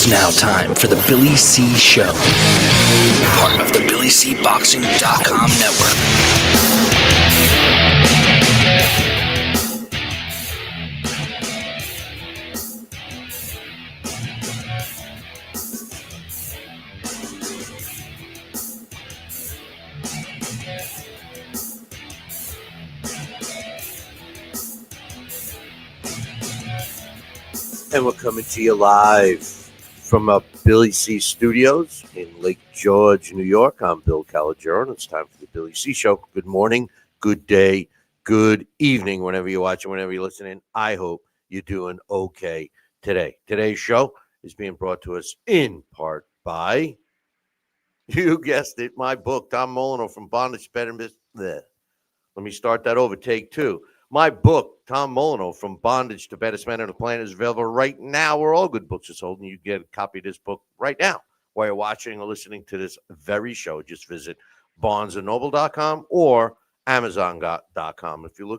now time for the Billy C. Show, part of the BillyCBoxing.com network. And we're coming to you live from Billy C Studios in Lake George, New York. I'm Bill Calogero, and it's time for the Billy C Show. Good morning, good day, good evening, whenever you're watching, whenever you're listening. I hope you're doing okay today. Today's show is being brought to us in part by, you guessed it, my book, Tom Molyneux, From Bondage to Better Business. Let me start that over, take two. My book, Tom Molyneux, From Bondage to Baddest Man on the Planet, is available right now where all good books are sold, and you get a copy of this book right now while you're watching or listening to this very show. Just visit barnesandnoble.com or amazon.com. If you're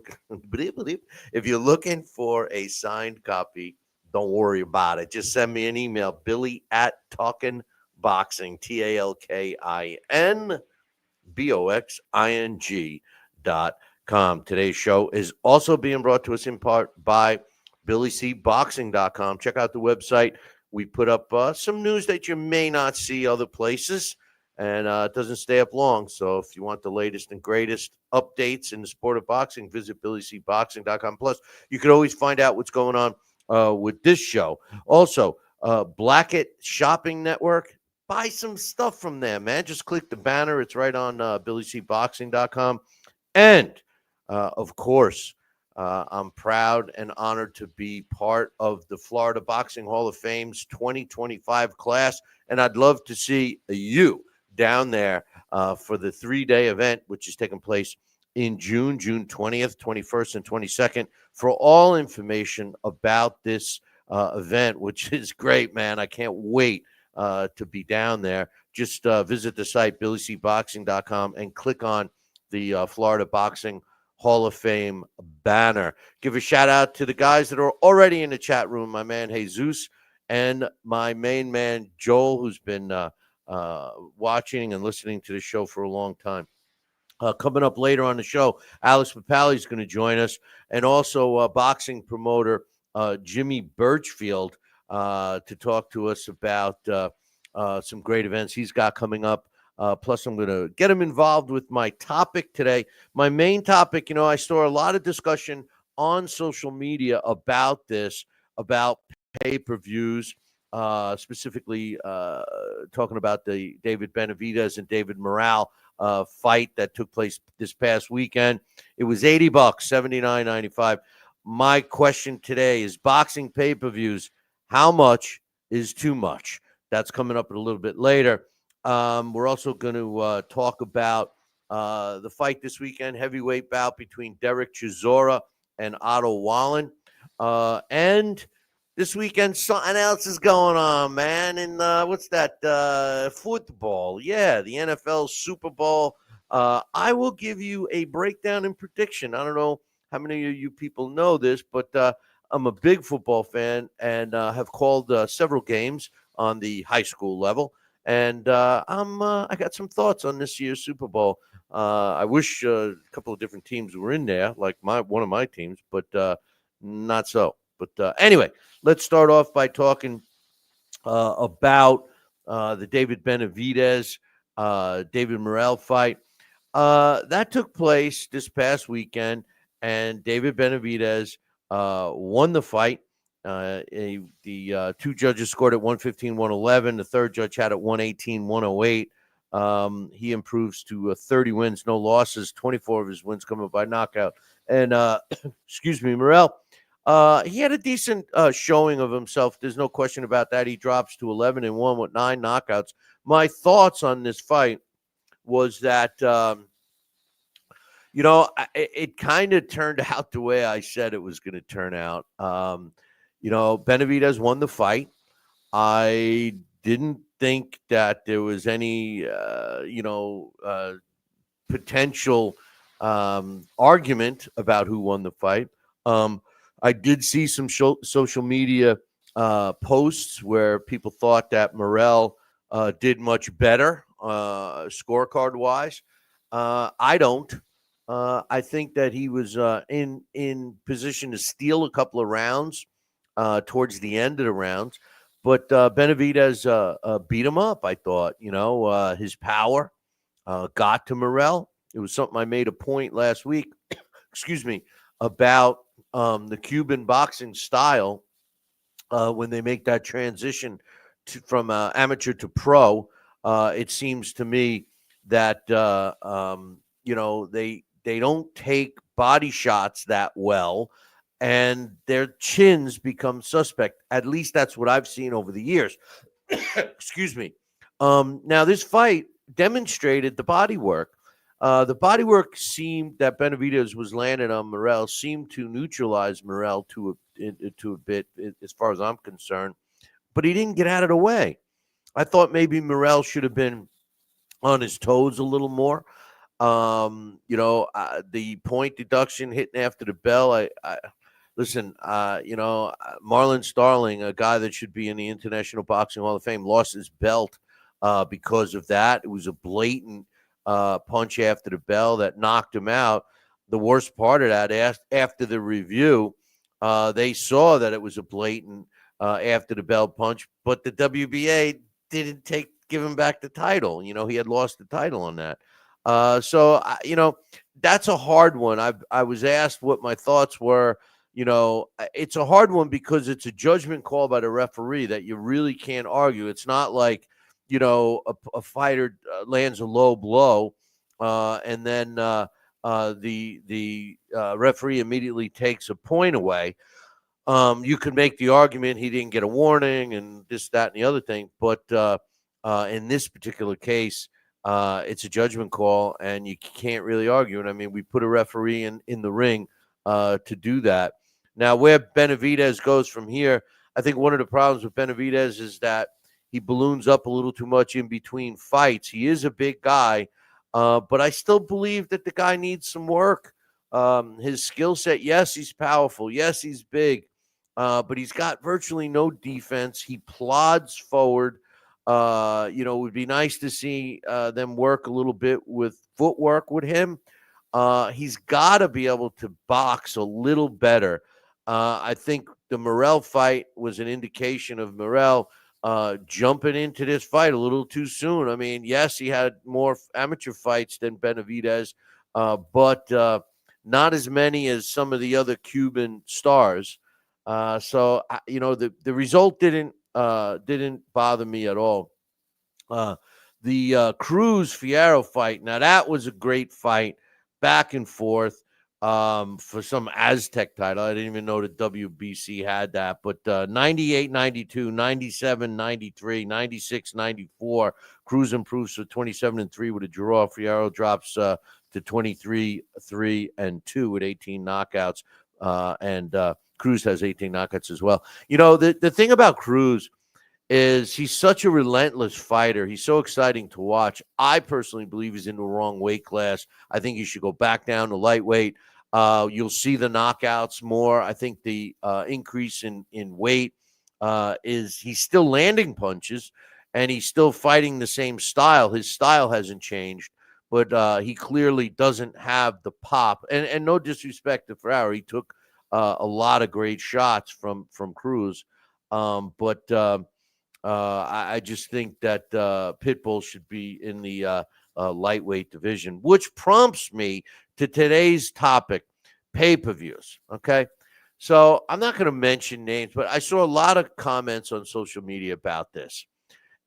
looking for a signed copy, don't worry about it. Just send me an email, billy@talkinboxing, TalkinBoxing.com. Today's show is also being brought to us in part by BillyCBoxing.com. Check out the website. We put up some news that you may not see other places, and it doesn't stay up long. So if you want the latest and greatest updates in the sport of boxing, visit BillyCBoxing.com. Plus, you can always find out what's going on with this show. Also, Blackett Shopping Network. Buy some stuff from there, man. Just click the banner. It's right on BillyCBoxing.com. And of course, I'm proud and honored to be part of the Florida Boxing Hall of Fame's 2025 class, and I'd love to see you down there for the three-day event, which is taking place in June 20th, 21st, and 22nd. For all information about this event, which is great, man, I can't wait to be down there. Just visit the site, BillyCBoxing.com, and click on the Florida Boxing Hall of Fame banner. Give a shout out to the guys that are already in the chat room, my man Jesus and my main man Joel, who's been watching and listening to the show for a long time. Coming up later on the show, Alex Pierpaoli is going to join us, and also boxing promoter Jimmy Burchfield to talk to us about some great events he's got coming up. Plus, I'm going to get him involved with my topic today. My main topic, I saw a lot of discussion on social media about this, about pay-per-views, specifically talking about the David Benavidez and David Morrell fight that took place this past weekend. It was $80, $79.95. My question today is boxing pay-per-views. How much is too much? That's coming up a little bit later. We're also going to talk about the fight this weekend, heavyweight bout between Derek Chisora and Chisora-Wallin. And this weekend, something else is going on, man. And what's that? Football. Yeah, the NFL Super Bowl. I will give you a breakdown and prediction. I don't know how many of you people know this, but I'm a big football fan and have called several games on the high school level. And I got some thoughts on this year's Super Bowl. I wish a couple of different teams were in there, like one of my teams, but not so. But anyway, let's start off by talking about the David Benavidez, David Morrell fight. That took place this past weekend, and David Benavidez won the fight. The two judges scored at 115-111. The third judge had it 118-108. He improves to 30 wins, no losses. 24 of his wins coming by knockout. And Morrell, he had a decent showing of himself. There's no question about that. He drops to 11-1 with 9 knockouts. My thoughts on this fight was that it kind of turned out the way I said it was going to turn out. Benavidez won the fight. I didn't think that there was any, potential argument about who won the fight. I did see some social media posts where people thought that Morrell did much better scorecard wise. I don't. I think that he was in position to steal a couple of rounds towards the end of the rounds, but Benavidez beat him up. I thought, his power got to Morrell. It was something I made a point last week. excuse me, about the Cuban boxing style when they make that transition from amateur to pro. It seems to me that they don't take body shots that well, and their chins become suspect. At least that's what I've seen over the years. Excuse me. Now this fight demonstrated the body work. The body work seemed that Benavidez was landing on Morrell seemed to neutralize Morrell to a bit, as far as I'm concerned, but he didn't get out of the way. I thought maybe Morrell should have been on his toes a little more. The point deduction hitting after the bell. Listen. Marlon Starling, a guy that should be in the International Boxing Hall of Fame, lost his belt because of that. It was a blatant punch after the bell that knocked him out. The worst part of that, after the review, they saw that it was a blatant after the bell punch, but the WBA didn't give him back the title. He had lost the title on that. So that's a hard one. I was asked what my thoughts were. It's a hard one because it's a judgment call by the referee that you really can't argue. It's not like, a fighter lands a low blow and then the referee immediately takes a point away. You can make the argument he didn't get a warning and this, that, and the other thing. But in this particular case, it's a judgment call, and you can't really argue it. I mean, we put a referee in the ring to do that. Now, where Benavidez goes from here, I think one of the problems with Benavidez is that he balloons up a little too much in between fights. He is a big guy, but I still believe that the guy needs some work. His skill set, yes, he's powerful. Yes, he's big, but he's got virtually no defense. He plods forward. It would be nice to see them work a little bit with footwork with him. He's got to be able to box a little better. I think the Morrell fight was an indication of Morrell jumping into this fight a little too soon. I mean, yes, he had more amateur fights than Benavidez, but not as many as some of the other Cuban stars. So the result didn't bother me at all. The Cruz Fierro fight, now that was a great fight, back and forth for some Aztec title. I didn't even know the WBC had that, but 98-92, 97-93, 96-94. Cruz improves to 27-3 with a draw. Fierro drops to 23-3-2 with 18 knockouts, and Cruz has 18 knockouts as well. The thing about Cruz is he's such a relentless fighter. He's so exciting to watch. I personally believe he's in the wrong weight class. I think he should go back down to lightweight. You'll see the knockouts more. I think the increase in weight is he's still landing punches and he's still fighting the same style. His style hasn't changed, but he clearly doesn't have the pop. And no disrespect to Ferraro. He took a lot of great shots from Cruz. I just think that Pitbull should be in the lightweight division, which prompts me to today's topic, pay-per-views. Okay. So I'm not going to mention names, but I saw a lot of comments on social media about this.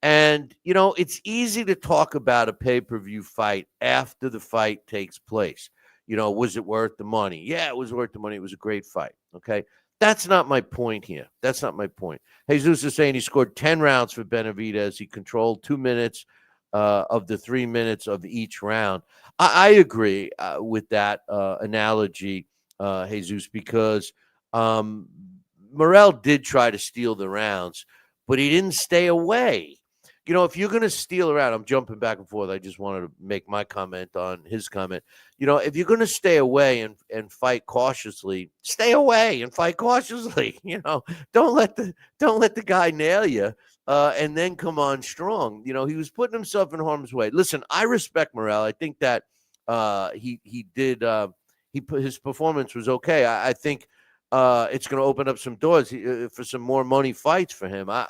And, it's easy to talk about a pay-per-view fight after the fight takes place. Was it worth the money? Yeah, it was worth the money. It was a great fight. Okay. That's not my point here. That's not my point. Jesus is saying he scored 10 rounds for Benavidez. He controlled 2 minutes of the 3 minutes of each round. I agree with that analogy, Jesus, because Morrell did try to steal the rounds, but he didn't stay away. if you're going to steal around, I'm jumping back and forth. I just wanted to make my comment on his comment. If you're going to stay away and fight cautiously, stay away and fight cautiously. Don't let the guy nail you, and then come on strong. He was putting himself in harm's way. Listen, I respect Morrell. I think that he did. His performance was okay. I think it's going to open up some doors for some more money fights for him. A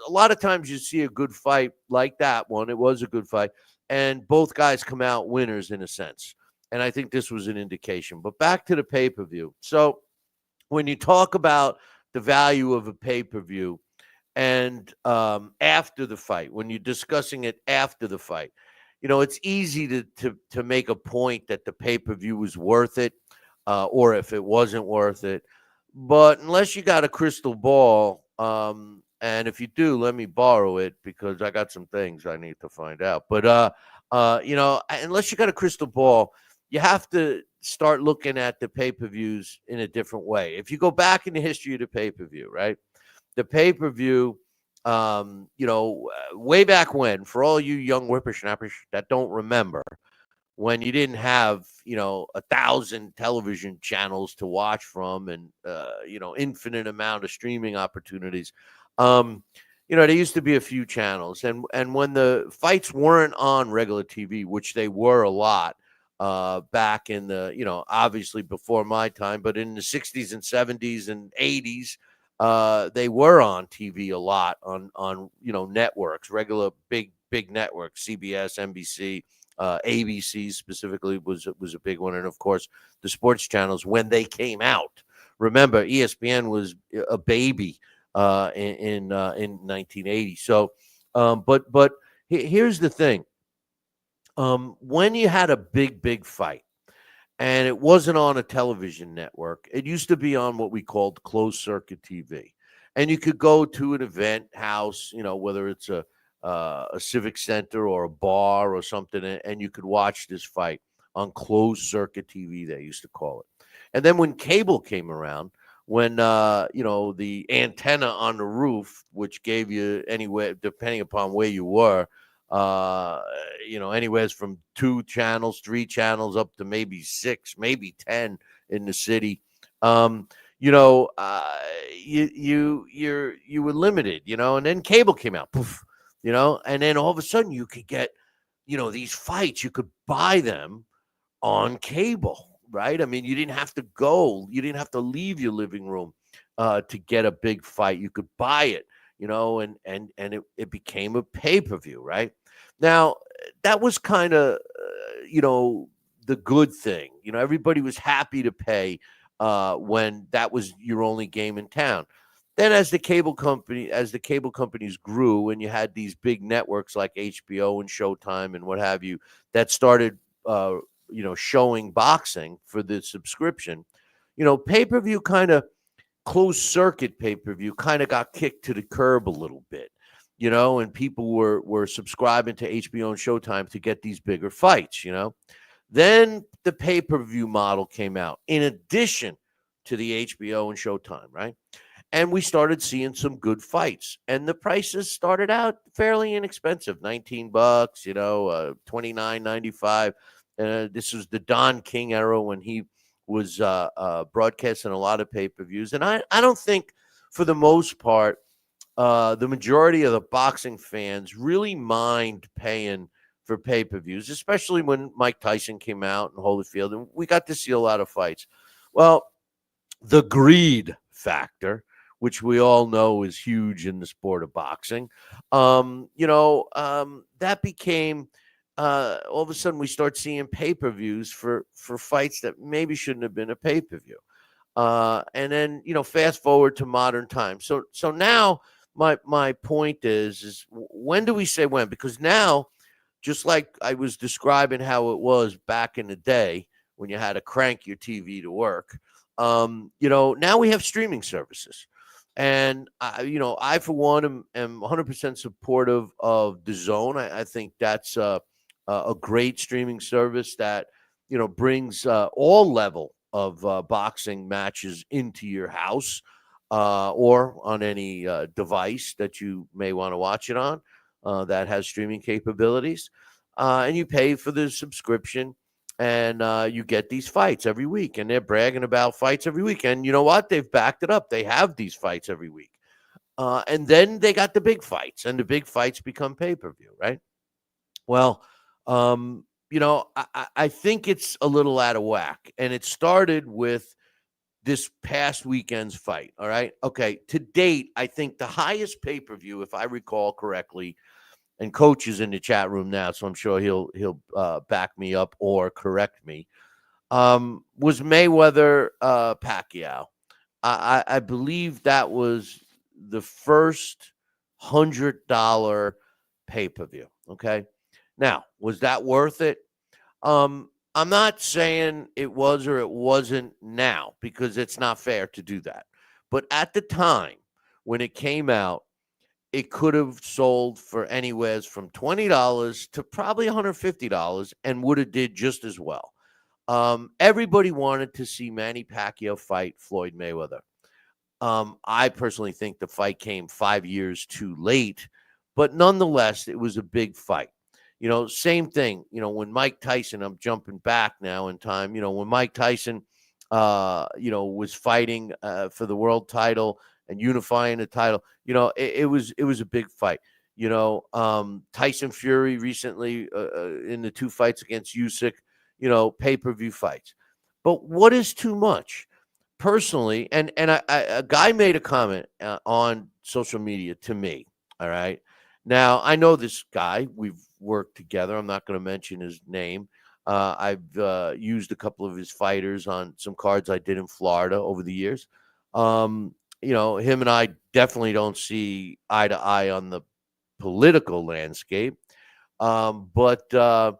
lot of times you see a good fight like that one. It was a good fight, and both guys come out winners in a sense. And I think this was an indication. But back to the pay-per-view. So when you talk about the value of a pay-per-view and after the fight, when you're discussing it after the fight, it's easy to make a point that the pay-per-view was worth it, or if it wasn't worth it. But unless you got a crystal ball, and if you do, let me borrow it because I got some things I need to find out. But unless you got a crystal ball, you have to start looking at the pay-per-views in a different way. If you go back in the history of the pay-per-view, right? The pay-per-view, way back when, for all you young whippersnappers that don't remember, when you didn't have 1,000 television channels to watch from and infinite amount of streaming opportunities, there used to be a few channels, and when the fights weren't on regular TV, which they were a lot back in the obviously before my time, but in the 60s and 70s and 80s, they were on TV a lot on networks, regular big networks, CBS, NBC. ABC specifically was a big one, and of course the sports channels when they came out. Remember, ESPN was a baby in 1980. So, but here's the thing: when you had a big fight, and it wasn't on a television network, it used to be on what we called closed circuit TV, and you could go to an event house, whether it's a civic center or a bar or something, and you could watch this fight on closed circuit TV, they used to call it. And then when cable came around, when the antenna on the roof, which gave you anywhere, depending upon where you were, anywhere from 2 channels, 3 channels, up to maybe 6, maybe 10 in the city. You were limited, and then cable came out, poof. And then all of a sudden you could get, these fights, you could buy them on cable, right? I mean, you didn't have to leave your living room to get a big fight. You could buy it, and it became a pay-per-view, right? Now, that was kind of, the good thing. Everybody was happy to pay when that was your only game in town. Then as the cable companies grew and you had these big networks like HBO and Showtime and what have you that started showing boxing for the subscription, pay-per-view kind of closed circuit pay-per-view kind of got kicked to the curb a little bit, and people were subscribing to HBO and Showtime to get these bigger fights, Then the pay-per-view model came out in addition to the HBO and Showtime, right? And we started seeing some good fights, and the prices started out fairly inexpensive, $19, $29.95. This was the Don King era when he was broadcasting a lot of pay-per-views. And I don't think, for the most part, the majority of the boxing fans really mind paying for pay-per-views, especially when Mike Tyson came out and Holyfield, and we got to see a lot of fights. Well, the greed factor, which we all know is huge in the sport of boxing, that became all of a sudden we start seeing pay-per-views for fights that maybe shouldn't have been a pay-per-view. And then, fast forward to modern times. So now my point is when do we say when? Because now, just like I was describing how it was back in the day when you had to crank your TV to work, now we have streaming services. And I for one am 100% supportive of DAZN. I think that's a great streaming service that brings all level of boxing matches into your house. or on any device that you may want to watch it on that has streaming capabilities. And you pay for the subscription, and you get these fights every week. And they're bragging about fights every week. And you know what? They've backed it up. They have these fights every week. And then they got the big fights, and the big fights become pay-per-view, right? Well, I think it's a little out of whack. And it started with this past weekend's fight. All right. Okay. To date, I think the highest pay-per-view, if I recall correctly, and Coach is in the chat room now, so I'm sure he'll back me up or correct me, was Mayweather Pacquiao. I believe that was the first $100 pay-per-view. Okay. Now, was that worth it? I'm not saying it was or it wasn't now, because it's not fair to do that. But at the time when it came out, it could have sold for anywhere from $20 to probably $150 and would have did just as well. Everybody wanted to see Manny Pacquiao fight Floyd Mayweather. I personally think the fight came 5 years too late, but nonetheless, it was a big fight. Same thing, when Mike Tyson, I'm jumping back now in time, when Mike Tyson, was fighting for the world title and unifying the title, it was a big fight. Tyson Fury recently in the 2 fights against Usyk, pay-per-view fights. But what is too much? Personally, and a guy made a comment on social media to me, all right? Now, I know this guy. We've worked together. I'm not going to mention his name. I've used a couple of his fighters on some cards I did in Florida over the years. Him and I definitely don't see eye to eye on the political landscape. But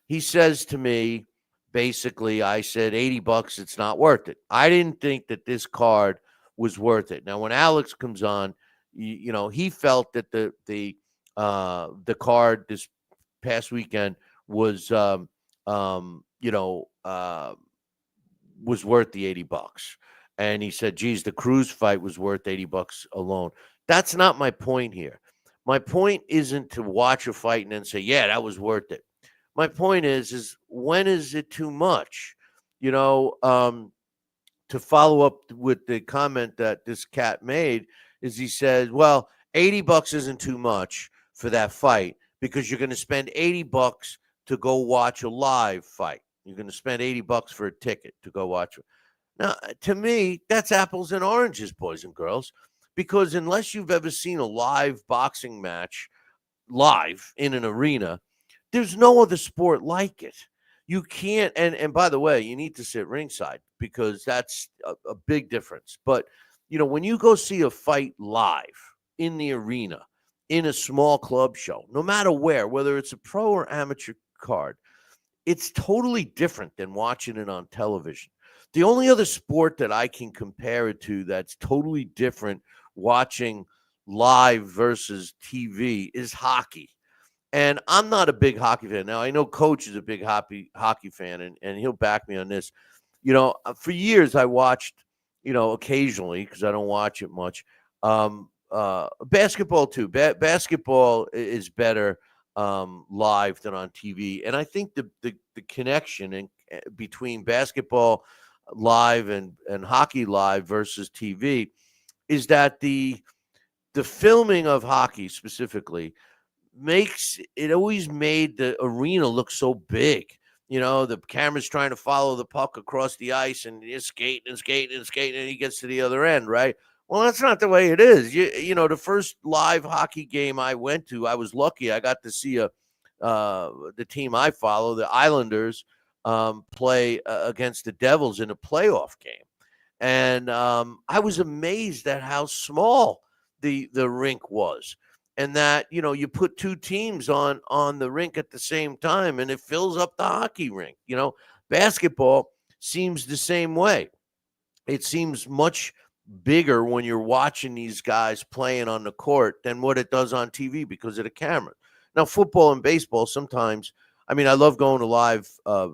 he says to me, basically, I said, $80, it's not worth it. I didn't think that this card was worth it. Now, when Alex comes on, he felt that the card this past weekend was was worth the $80. And he said, geez, the Cruz fight was worth $80 alone. That's not my point here. My point isn't to watch a fight and then say, yeah, that was worth it. My point is when is it too much? To follow up with the comment that this cat made, is he said, well, $80 isn't too much for that fight because you're going to spend $80 to go watch a live fight. You're going to spend $80 for a ticket to go watch it. Now, to me, that's apples and oranges, boys and girls, because unless you've ever seen a live boxing match live in an arena, there's no other sport like it. You can't, and by the way, you need to sit ringside because that's a big difference. But, when you go see a fight live in the arena, in a small club show, no matter whether it's a pro or amateur card, it's totally different than watching it on television. The only other sport that I can compare it to that's totally different watching live versus TV is hockey. And I'm not a big hockey fan. Now, I know Coach is a big hockey fan, and he'll back me on this. For years I watched, occasionally, because I don't watch it much, basketball too. Basketball is better live than on TV. And I think the connection between basketball live and hockey live versus TV is that the filming of hockey specifically makes it always made the arena look so big. The camera's trying to follow the puck across the ice, and he's skating and skating and skating, and he gets to the other end, right? Well, that's not the way it is. The first live hockey game I went to, I was lucky. I got to see the team I follow, the Islanders, play against the Devils in a playoff game. And I was amazed at how small the rink was. And that, you put 2 teams on the rink at the same time, and it fills up the hockey rink. Basketball seems the same way. It seems much bigger when you're watching these guys playing on the court than what it does on TV because of the camera. Now, football and baseball, sometimes I mean, I love going to live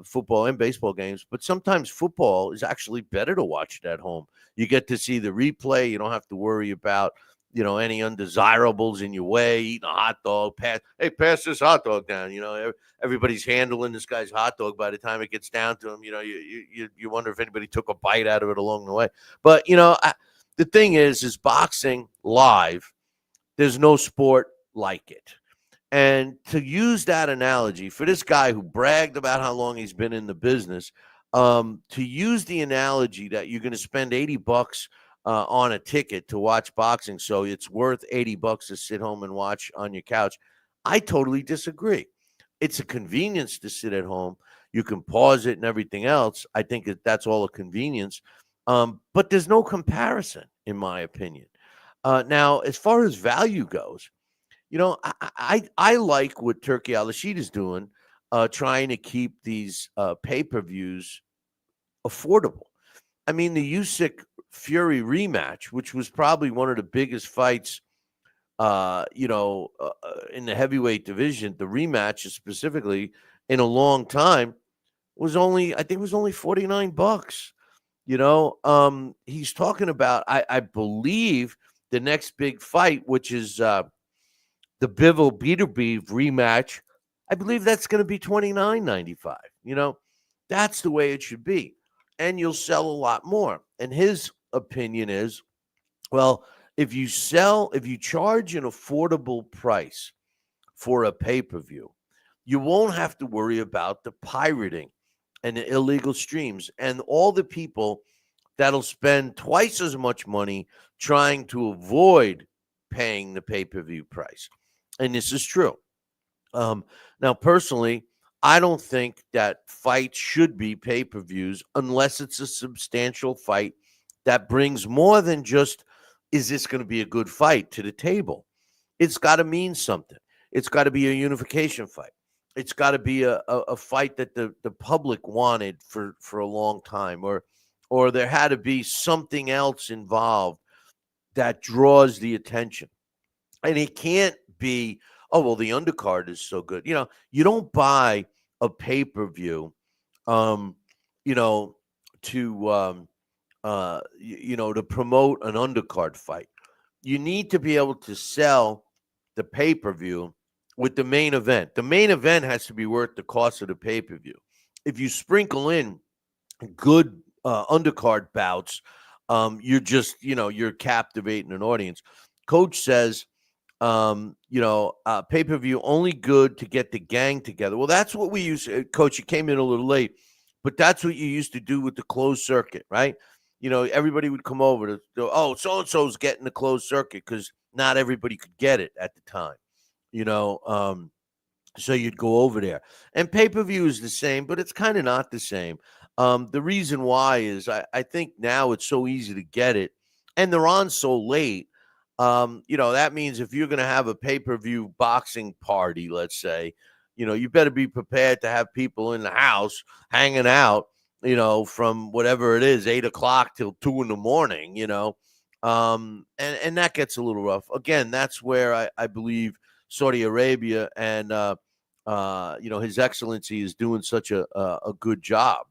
football and baseball games, but sometimes football is actually better to watch it at home. You get to see the replay. You don't have to worry about, any undesirables in your way, eating a hot dog. Pass this hot dog down. Everybody's handling this guy's hot dog. By the time it gets down to him, you wonder if anybody took a bite out of it along the way. But the thing is boxing live. There's no sport like it. And to use that analogy for this guy who bragged about how long he's been in the business, to use the analogy that you're going to spend $80 on a ticket to watch boxing, so it's worth $80 to sit home and watch on your couch, I totally disagree. It's a convenience to sit at home. You can pause it and everything else. I think that's all a convenience. But there's no comparison, in my opinion. Now, as far as value goes, I like what Turkey Al-Rashid is doing, trying to keep these pay-per-views affordable. I mean, the Usyk Fury rematch, which was probably one of the biggest fights, in the heavyweight division, the rematch specifically in a long time, I think it was only $49. He's talking about, I believe, the next big fight, which is the Bivol Beterbiev rematch. I believe that's going to be $29.95. That's the way it should be. And you'll sell a lot more. And his opinion is, well, if you charge an affordable price for a pay-per-view, you won't have to worry about the pirating and the illegal streams and all the people that'll spend twice as much money trying to avoid paying the pay-per-view price. And this is true. Now, personally, I don't think that fights should be pay-per-views unless it's a substantial fight that brings more than just, is this going to be a good fight, to the table. It's got to mean something. It's got to be a unification fight. It's got to be a fight that the public wanted for a long time, or there had to be something else involved that draws the attention. And it can't be, oh, well, the undercard is so good. You don't buy a pay-per-view, to promote an undercard fight. You need to be able to sell the pay-per-view with the main event. The main event has to be worth the cost of the pay-per-view. If you sprinkle in good undercard bouts, you're captivating an audience. Coach says, pay-per-view only good to get the gang together. Well, that's what we used. Coach, you came in a little late, but that's what you used to do with the closed circuit, right? Everybody would come over to go, oh, so-and-so's getting the closed circuit, because not everybody could get it at the time, so you'd go over there. And pay-per-view is the same, but it's kind of not the same. The reason why is I think now it's so easy to get it, and they're on so late. That means if you're going to have a pay-per-view boxing party, let's say, you better be prepared to have people in the house hanging out, from whatever it is, 8:00 till 2 a.m, and that gets a little rough. Again, that's where I believe Saudi Arabia and, His Excellency is doing such a good job,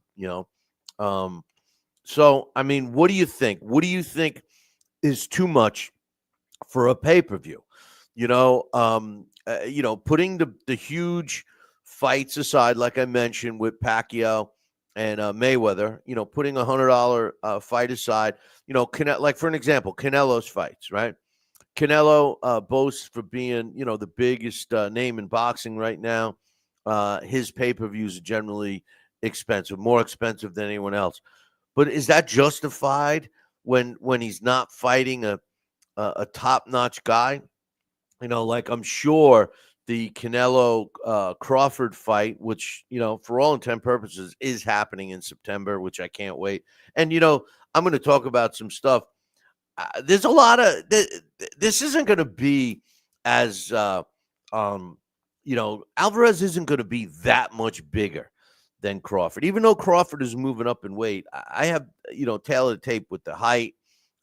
So, I mean, what do you think? What do you think is too much for a pay-per-view? Putting the huge fights aside, like I mentioned with Pacquiao and Mayweather, putting $100 fight aside, like for an example, Canelo's fights, right? Canelo boasts for being, the biggest name in boxing right now. His pay-per-views are generally expensive, more expensive than anyone else. But is that justified when he's not fighting a top-notch guy? Like I'm sure the Canelo Crawford fight, which, for all intent purposes is happening in September, which I can't wait. And, I'm going to talk about some stuff. There's a lot of this isn't going to be as Alvarez isn't going to be that much bigger than Crawford, even though Crawford is moving up in weight. I have tailored tape with the height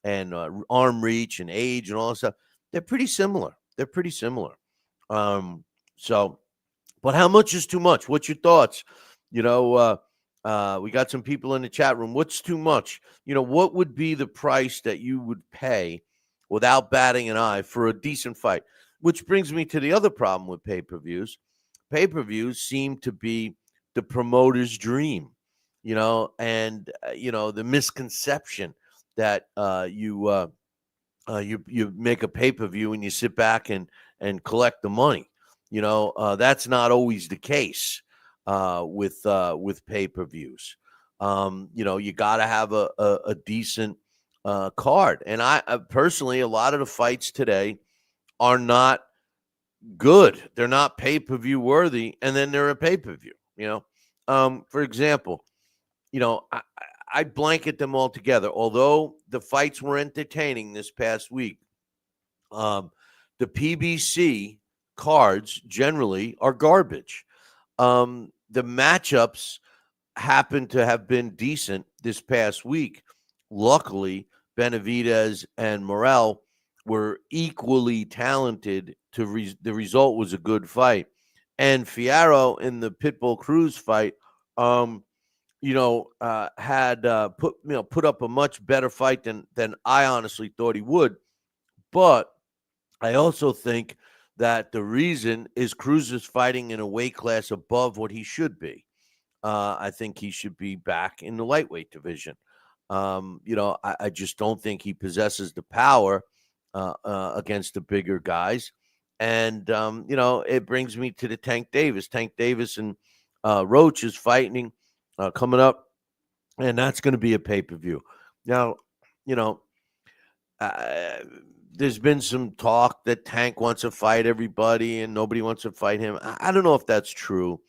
and arm reach and age and all that stuff. They're pretty similar. So, But how much is too much? What's your thoughts? You know, we got some people in the chat room. What's too much? You know, what would be the price that you would pay without batting an eye for a decent fight? Which brings me to the other problem with pay-per-views. Pay-per-views seem to be the promoter's dream, you know, and the misconception that you make a pay-per-view and you sit back and collect the money. That's not always the case with pay-per-views. You got to have a decent card. And I personally, a lot of the fights today are not good. They're not pay-per-view worthy, and then they're a pay-per-view. For example, I blanket them all together. Although the fights were entertaining this past week, the PBC cards generally are garbage. The matchups happen to have been decent this past week. Luckily, Benavidez and Morrell were equally talented. The result was a good fight. And Fierro in the Pitbull Cruz fight, had put up a much better fight than I honestly thought he would. But I also think that the reason is Cruz is fighting in a weight class above what he should be. I think he should be back in the lightweight division. I just don't think he possesses the power against the bigger guys. And, it brings me to the Tank Davis. Tank Davis and Roach is fighting coming up, and that's going to be a pay-per-view. Now, there's been some talk that Tank wants to fight everybody and nobody wants to fight him. I don't know if that's true.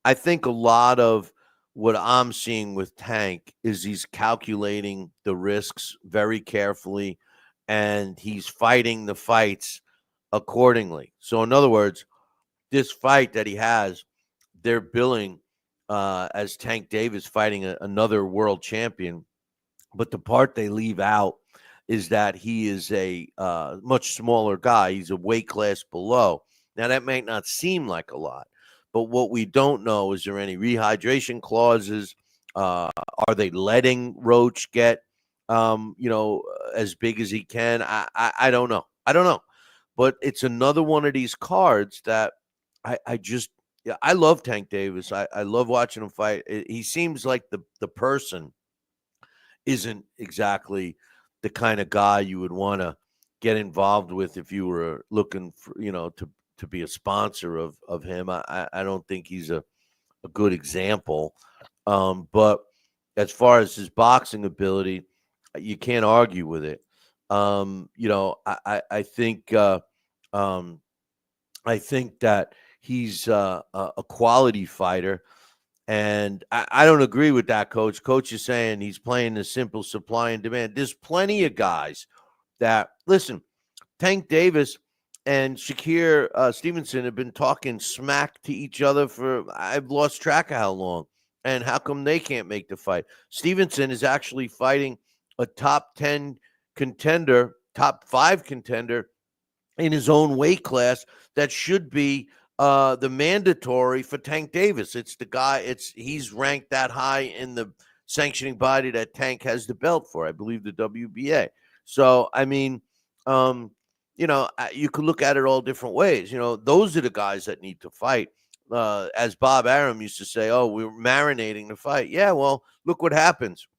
I think a lot of what I'm seeing with Tank is he's calculating the risks very carefully, and he's fighting the fights accordingly. So, in other words, this fight that he has, they're billing as Tank Davis fighting another world champion. But the part they leave out is that he is a much smaller guy. He's a weight class below. Now, that might not seem like a lot, but what we don't know is there any rehydration clauses? Are they letting Roach get, as big as he can? I don't know. I don't know. But it's another one of these cards that I love Tank Davis. I love watching him fight. He seems like the person isn't exactly the kind of guy you would want to get involved with if you were looking for, to be a sponsor of him. I don't think he's a good example. But as far as his boxing ability, you can't argue with it. I think that he's a quality fighter. And I don't agree with that, Coach. Coach is saying he's playing the simple supply and demand. There's plenty of guys that, listen, Tank Davis and Shakir Stevenson have been talking smack to each other for, I've lost track of how long. And how come they can't make the fight? Stevenson is actually fighting a top 10 contender, top 5 contender in his own weight class that should be the mandatory for Tank Davis. It's the guy, he's ranked that high in the sanctioning body that Tank has the belt for, I believe the WBA. So, I mean, you could look at it all different ways. Those are the guys that need to fight. As Bob Arum used to say, oh, we're marinating the fight. Yeah, well, look what happens.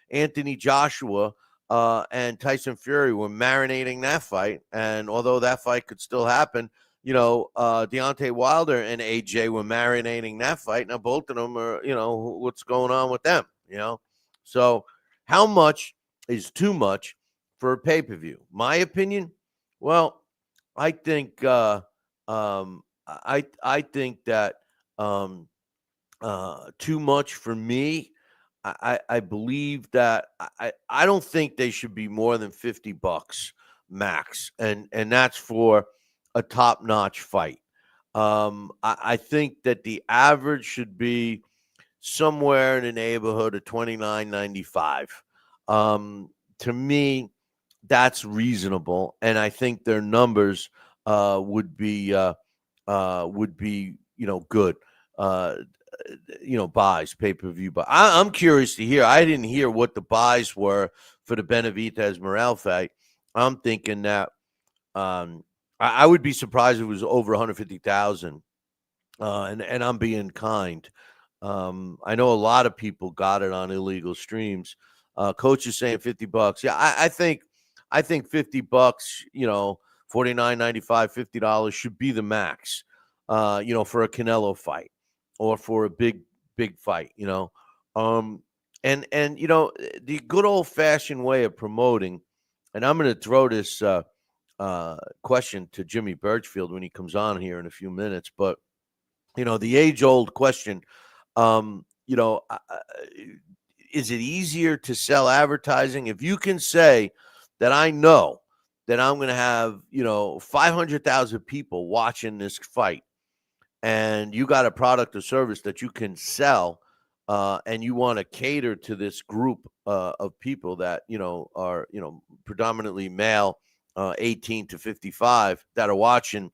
Anthony Joshua and Tyson Fury were marinating that fight. And although that fight could still happen, Deontay Wilder and AJ were marinating that fight. Now, both of them are, what's going on with them, So how much is too much for a pay-per-view? My opinion? Well, I think I think that too much for me. I believe that I don't think they should be more than $50 max, and that's for a top-notch fight. I think that the average should be somewhere in the neighborhood of $29.95. To me, that's reasonable, and I think their numbers would be good. Buys, pay-per-view buy. I'm curious to hear. I didn't hear what the buys were for the Benavidez Morale fight. I'm thinking that I would be surprised if it was over 150,000. And I'm being kind. I know a lot of people got it on illegal streams. Coach is saying $50. Yeah, I think $50, $49.95, $50 should be the max. For a Canelo fight or for a big fight. And the good old fashioned way of promoting. And I'm going to throw this question to Jimmy Burchfield when he comes on here in a few minutes, but the age-old question, is it easier to sell advertising? If you can say that I know that I'm going to have, 500,000 people watching this fight, and you got a product or service that you can sell, and you want to cater to this group of people that, are, predominantly male, 18 to 55, that are watching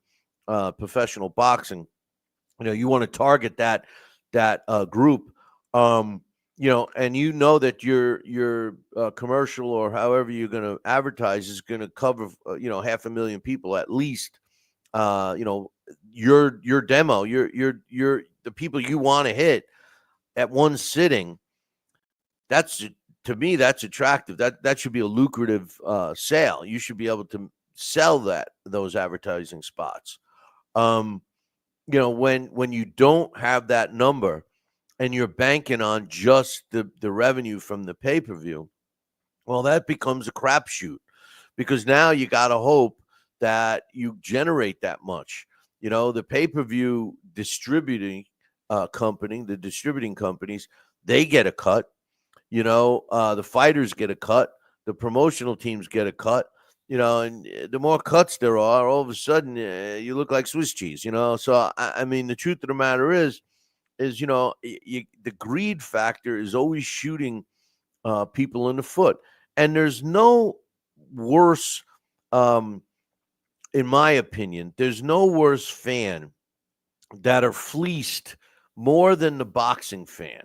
professional boxing. You want to target that group, and that your commercial or however you're going to advertise is going to cover 500,000 people at least. Your demo, your the people you want to hit at one sitting. To me, that's attractive. That should be a lucrative sale. You should be able to sell those advertising spots. When you don't have that number and you're banking on just the revenue from the pay-per-view, well, that becomes a crapshoot, because now you got to hope that you generate that much. The pay-per-view distributing the distributing companies, they get a cut. The fighters get a cut. The promotional teams get a cut. And the more cuts there are, all of a sudden you look like Swiss cheese, So, I mean, the truth of the matter is the greed factor is always shooting people in the foot. And there's no worse, in my opinion, there's no worse fan that are fleeced more than the boxing fan.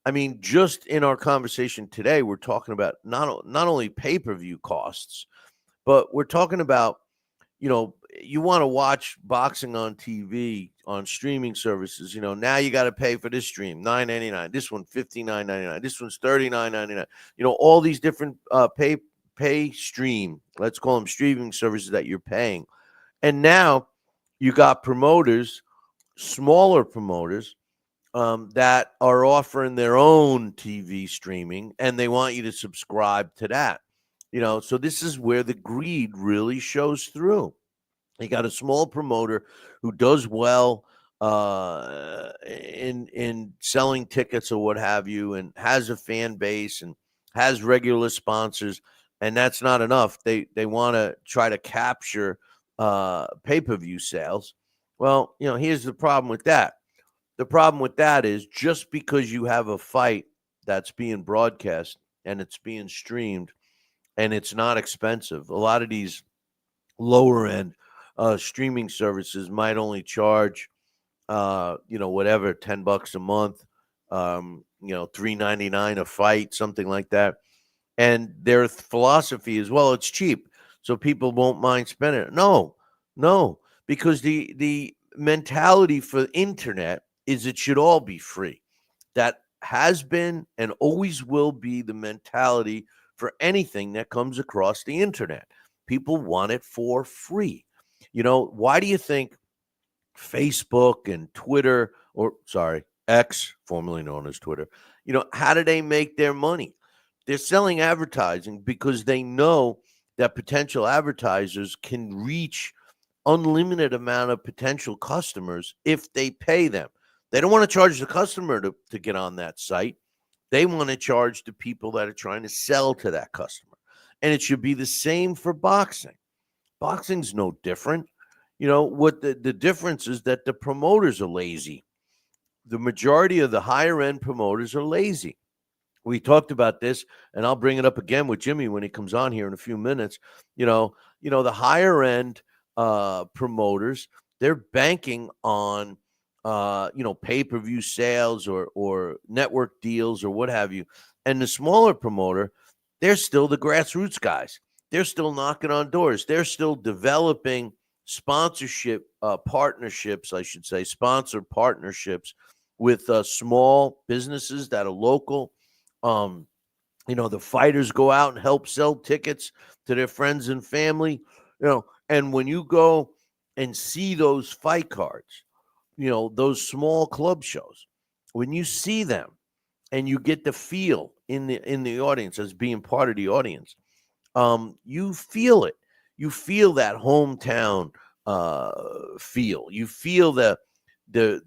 I mean, just in our conversation today, we're talking about not only pay-per-view costs, but we're talking about, you want to watch boxing on TV, on streaming services. Now you got to pay for this stream, $9.99. This one, $59.99. This one's $39.99. All these different pay stream, let's call them streaming services that you're paying. And now you got promoters, smaller promoters, that are offering their own TV streaming, and they want you to subscribe to that. So this is where the greed really shows through. You got a small promoter who does well in selling tickets or what have you, and has a fan base and has regular sponsors, and that's not enough. They want to try to capture pay-per-view sales. Well, here's the problem with that. The problem with that is, just because you have a fight that's being broadcast and it's being streamed, and it's not expensive. A lot of these lower end streaming services might only charge, whatever, $10 a month, $3.99 a fight, something like that. And their philosophy is, well, it's cheap, so people won't mind spending it. No, because the mentality for the internet is it should all be free. That has been and always will be the mentality for anything that comes across the internet. People want it for free. Why do you think Facebook and Twitter, X, formerly known as Twitter, how do they make their money? They're selling advertising because they know that potential advertisers can reach unlimited amount of potential customers if they pay them. They don't want to charge the customer to get on that site. They want to charge the people that are trying to sell to that customer. And it should be the same for boxing. Boxing's no different. What the difference is that the promoters are lazy. The majority of the higher end promoters are lazy. We talked about this, and I'll bring it up again with Jimmy when he comes on here in a few minutes. The higher end promoters, they're banking on pay-per-view sales or network deals or what have you. And the smaller promoter, they're still the grassroots guys. They're still knocking on doors. They're still developing sponsorship partnerships, I should say, sponsored partnerships with small businesses that are local. The fighters go out and help sell tickets to their friends and family, and when you go and see those fight cards, those small club shows, when you see them and you get the feel in the audience as being part of the audience, you feel it. You feel that hometown feel. You feel the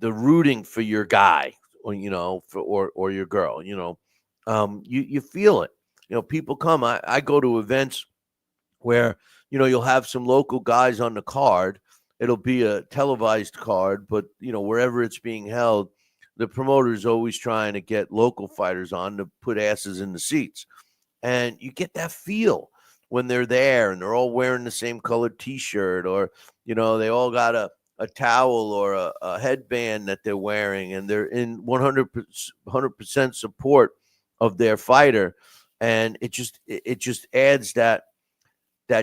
rooting for your guy, or your girl. You feel it. People come. I go to events where you'll have some local guys on the card. It'll be a televised card, but wherever it's being held, the promoter is always trying to get local fighters on to put asses in the seats. And you get that feel when they're there and they're all wearing the same colored T-shirt, or they all got a towel or a headband that they're wearing, and they're in 100% support of their fighter. And it just adds that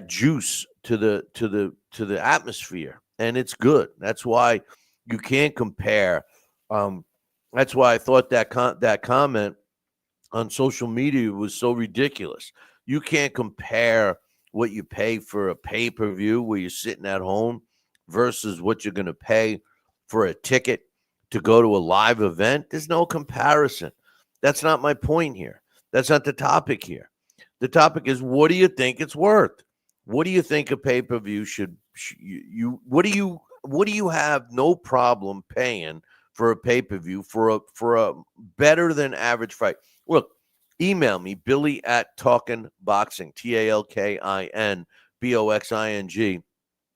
juice to the atmosphere, and it's good. That's why you can't compare. That's why I thought that comment on social media was so ridiculous. You can't compare what you pay for a pay-per-view where you're sitting at home versus what you're going to pay for a ticket to go to a live event. There's no comparison. That's not my point here. That's not the topic here. The topic is, what do you think it's worth? What do you think a pay-per-view what do you have no problem paying for a pay-per-view for a better than average fight? Look, email me, Billy at Talkin Boxing, TALKINBOXING.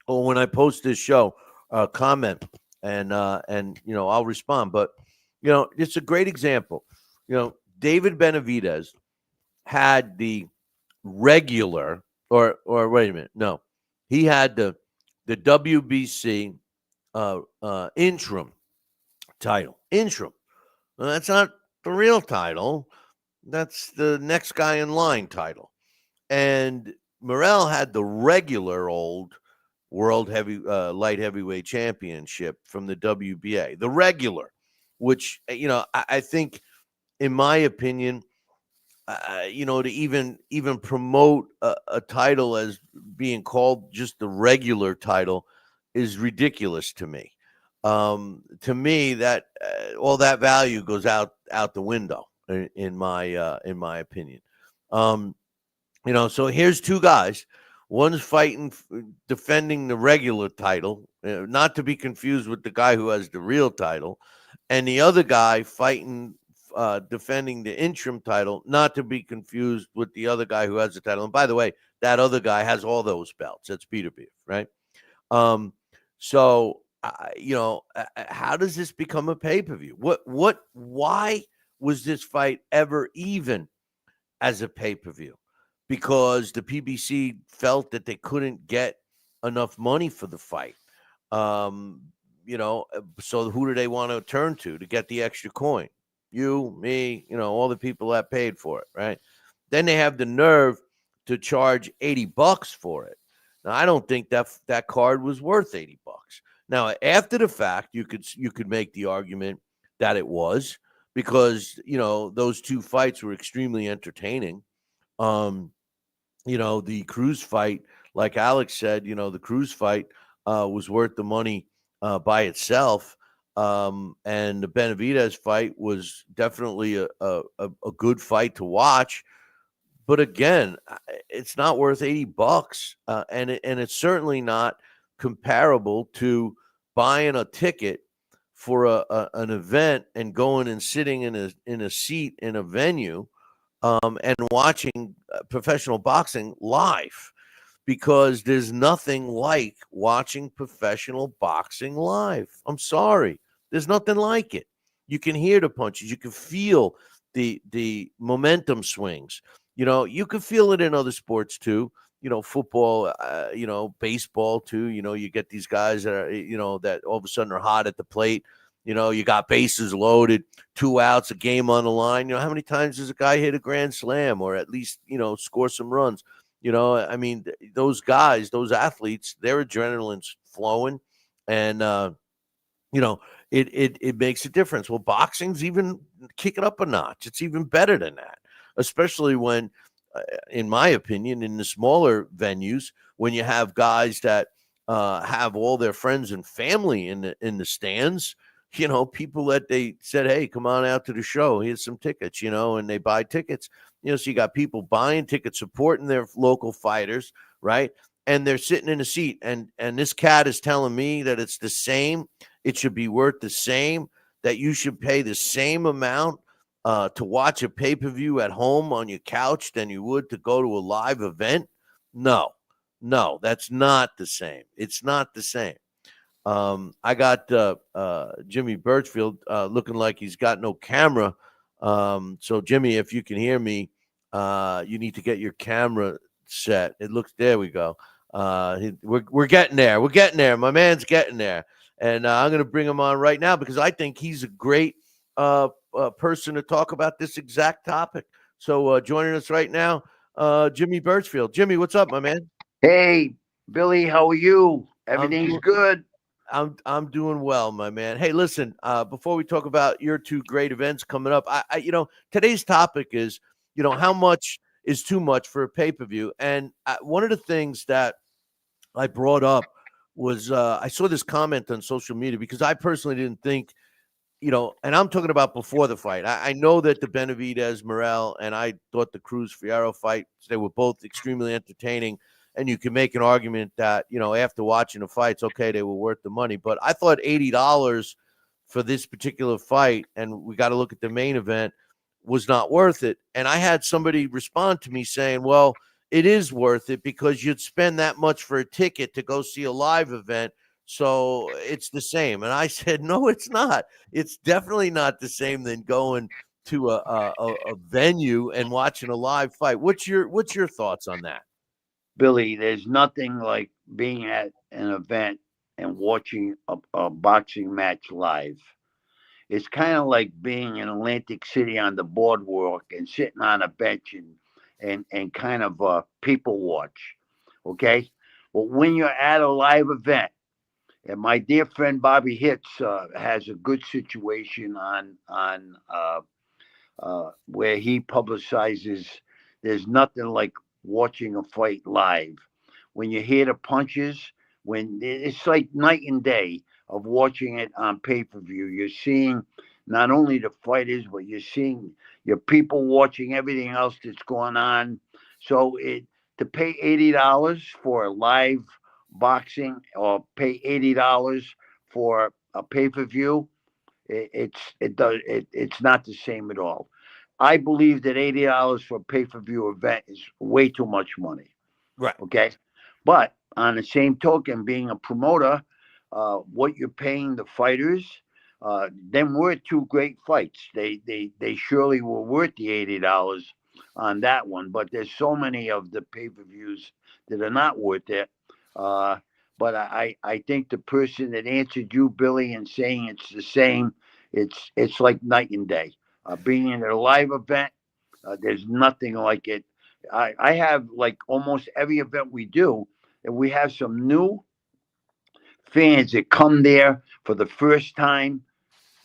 Or when I post this show, comment and I'll respond. But it's a great example. David Benavidez had the regular, or wait a minute, no, he had the WBC interim title. Interim. Well, that's not the real title. That's the next guy in line title. And Morrell had the regular old world light heavyweight championship from the WBA, the regular, which I think, in my opinion, to even promote a title as being called just the regular title is ridiculous to me. To me, that all that value goes out the window in my opinion. So here's two guys. One's fighting, defending the regular title, not to be confused with the guy who has the real title, and the other guy fighting, defending the interim title, not to be confused with the other guy who has the title. And by the way, that other guy has all those belts. That's Peter Beef, right? So how does this become a pay-per-view? Why was this fight ever even as a pay-per-view? Because the PBC felt that they couldn't get enough money for the fight. So who do they want to turn to get the extra coin? You, me, all the people that paid for it, right? Then they have the nerve to charge $80 for it. Now, I don't think that card was worth $80. Now, after the fact, you could make the argument that it was, because those two fights were extremely entertaining. The Cruz fight, like Alex said, the Cruz fight was worth the money by itself. And the Benavidez fight was definitely a good fight to watch. But again, it's not worth $80, and it's certainly not comparable to buying a ticket for an event and going and sitting in a seat in a venue, and watching professional boxing live, because there's nothing like watching professional boxing live. I'm sorry. There's nothing like it. You can hear the punches. You can feel the momentum swings. You can feel it in other sports too. Football, baseball too. You get these guys that are, that all of a sudden are hot at the plate. You got bases loaded, 2 outs, a game on the line. How many times does a guy hit a grand slam or at least, score some runs? I mean, those guys, those athletes, their adrenaline's flowing, and it makes a difference. Well, boxing's even kick it up a notch. It's even better than that, especially when, in my opinion, in the smaller venues, when you have guys that have all their friends and family in the stands. People that they said, hey, come on out to the show. Here's some tickets, and they buy tickets. So you got people buying tickets, supporting their local fighters, right? And they're sitting in a seat. And this cat is telling me that it's the same. It should be worth the same, that you should pay the same amount to watch a pay-per-view at home on your couch than you would to go to a live event. No, that's not the same. It's not the same. I got Jimmy Burchfield looking like he's got no camera. So, Jimmy, if you can hear me, you need to get your camera set. There we go. We're getting there. We're getting there. My man's getting there. And I'm going to bring him on right now because I think he's a great person to talk about this exact topic. So joining us right now, Jimmy Burchfield. Jimmy, what's up, my man? Hey, Billy, how are you? Everything's good. I'm doing well, my man. Hey, listen, before we talk about your two great events coming up, I today's topic is, how much is too much for a pay-per-view? And one of the things that I brought up was I saw this comment on social media because I personally didn't think, and I'm talking about before the fight. I know that the Benavidez Morel and I thought the Cruz Fierro fight, they were both extremely entertaining. And you can make an argument that, after watching the fights, okay, they were worth the money. But I thought $80 for this particular fight, and we got to look at the main event, was not worth it. And I had somebody respond to me saying, well, it is worth it because you'd spend that much for a ticket to go see a live event. So it's the same. And I said, no, it's not. It's definitely not the same than going to a venue and watching a live fight. What's your thoughts on that? Billy, there's nothing like being at an event and watching a boxing match live. It's kind of like being in Atlantic City on the boardwalk and sitting on a bench and kind of people watch. Okay? Well, when you're at a live event, and my dear friend Bobby Hitz has a good situation on where he publicizes. There's nothing like watching a fight live. When you hear the punches, when it's like night and day of watching it on pay-per-view. You're seeing not only the fighters, but you're seeing your people watching everything else that's going on. So to pay $80 for live boxing or pay $80 for a pay-per-view, it's not the same at all. I believe that $80 for a pay-per-view event is way too much money. Right. Okay. But on the same token, being a promoter, what you're paying the fighters, them were two great fights. They surely were worth the $80 on that one. But there's so many of the pay-per-views that are not worth it. But I think the person that answered you, Billy, and saying it's the same, it's like night and day. Being in a live event, there's nothing like it. I have like almost every event we do, and we have some new fans that come there for the first time.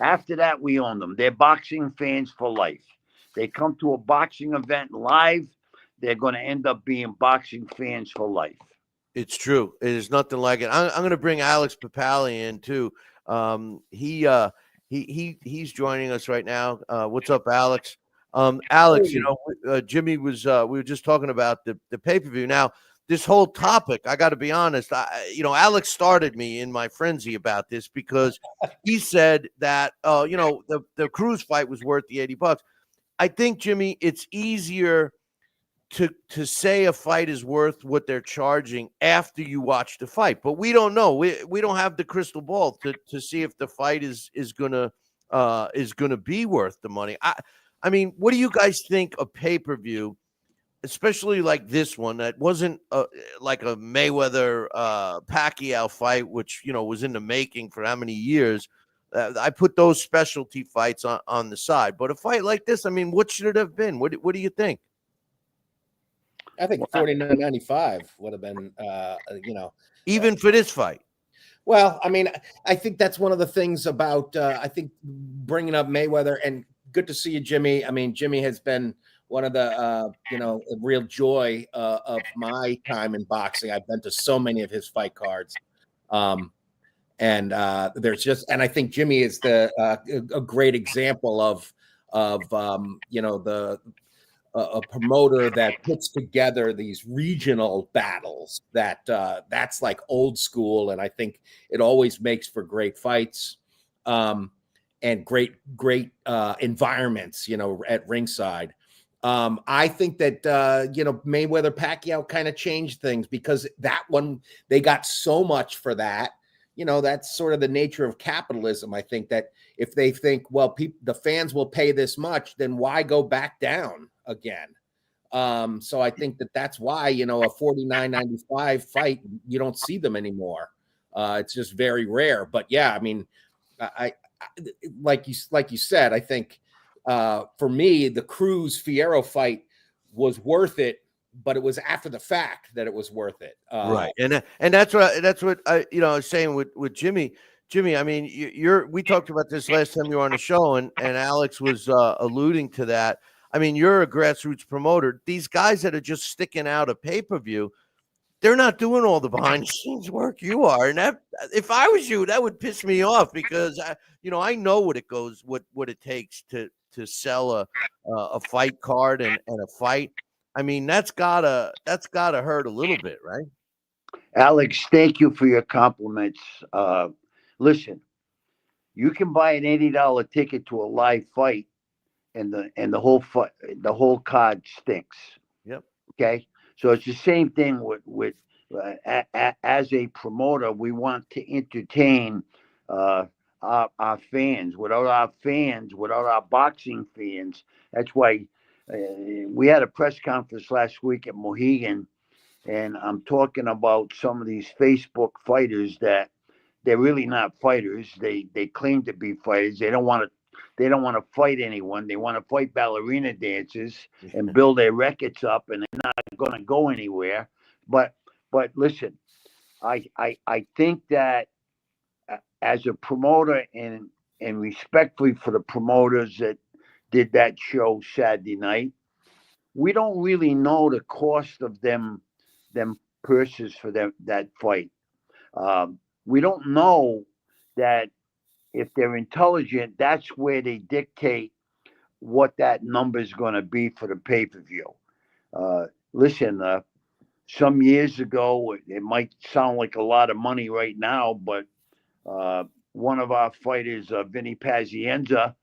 After that, we own them. They're boxing fans for life. They come to a boxing event live, they're going to end up being boxing fans for life. It's true. It is nothing like it. I'm going to bring Alex Pierpaoli in too. He's joining us right now. What's up, Alex? Alex, Jimmy was. We were just talking about the pay-per-view. Now, this whole topic, I got to be honest. Alex started me in my frenzy about this because he said that the Cruz fight was worth the $80. I think, Jimmy, it's easier to say a fight is worth what they're charging after you watch the fight, but we don't know. We don't have the crystal ball to see if the fight is gonna be worth the money. I mean, what do you guys think of pay-per-view, especially like this one that wasn't like a Mayweather Pacquiao fight, which was in the making for how many years? I put those specialty fights on the side. But a fight like this, I mean, what should it have been? What do you think? I think 49.95 would have been, Even for this fight. Well, I mean, I think that's one of the things about, I think, bringing up Mayweather, and good to see you, Jimmy. I mean, Jimmy has been one of the, a real joy of my time in boxing. I've been to so many of his fight cards. And I think Jimmy is a great example of a promoter that puts together these regional battles that's like old school, and I think it always makes for great fights, and great environments, at ringside. I think that Mayweather Pacquiao kind of changed things, because that one, they got so much for that. That's sort of the nature of capitalism. I think that if they think, well, the fans will pay this much, then why go back down again? So I think that's why, a 49.95 fight, you don't see them anymore. It's just very rare. But yeah, I mean, I like you said, I think for me, the Cruz Fierro fight was worth it, but it was after the fact that it was worth it. Right. And that's what I was saying with Jimmy. Jimmy, I mean, we talked about this last time you were on the show, and Alex was alluding to that. I mean, you're a grassroots promoter. These guys that are just sticking out a pay-per-view, they're not doing all the behind the scenes work you are. And that, if I was you, that would piss me off, because I know what it takes to sell a fight card and a fight. I mean, that's gotta hurt a little bit, right? Alex, thank you for your compliments. Listen, you can buy an $80 ticket to a live fight, and the whole card stinks. Yep. Okay, so it's the same thing with as a promoter, we want to entertain our fans. Without our boxing fans, that's why we had a press conference last week at Mohegan, and I'm talking about some of these Facebook fighters that they're really not fighters. They claim to be fighters. They don't want to fight anyone. They want to fight ballerina dancers and build their records up, and they're not going to go anywhere. But listen, I think that as a promoter, and respectfully for the promoters that did that show Saturday night, we don't really know the cost of them purses for that fight. We don't know that if they're intelligent, that's where they dictate what that number is going to be for the pay-per-view. Listen, some years ago, it might sound like a lot of money right now, but one of our fighters, Vinny Pazienza,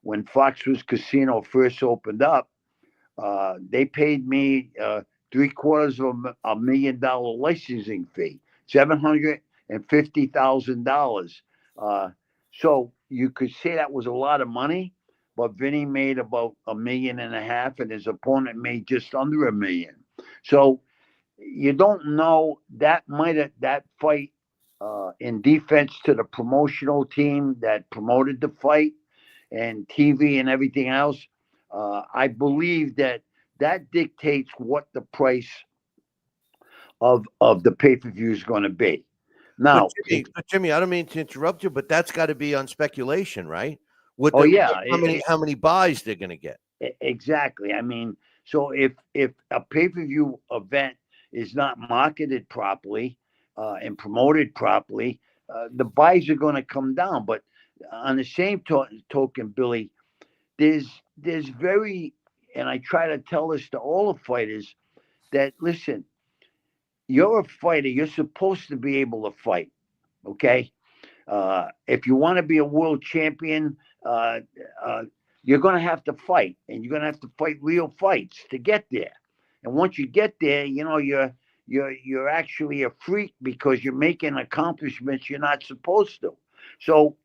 when Foxwoods Casino first opened up, they paid me $750,000 licensing fee, $750,000. So you could say that was a lot of money, but Vinny made about $1.5 million, and his opponent made just under $1 million. So you don't know, that fight, in defense to the promotional team that promoted the fight and TV and everything else. I believe that dictates what the price of the pay-per-view is going to be. Now, but Jimmy, I don't mean to interrupt you, but that's got to be on speculation, right? How many buys they're going to get? Exactly. I mean, so if a pay-per-view event is not marketed properly and promoted properly, the buys are going to come down. But on the same token, Billy, there's very, and I try to tell this to all the fighters, that listen, you're a fighter. You're supposed to be able to fight, okay? If you want to be a world champion, you're going to have to fight, and you're going to have to fight real fights to get there. And once you get there, you're actually a freak, because you're making accomplishments you're not supposed to. So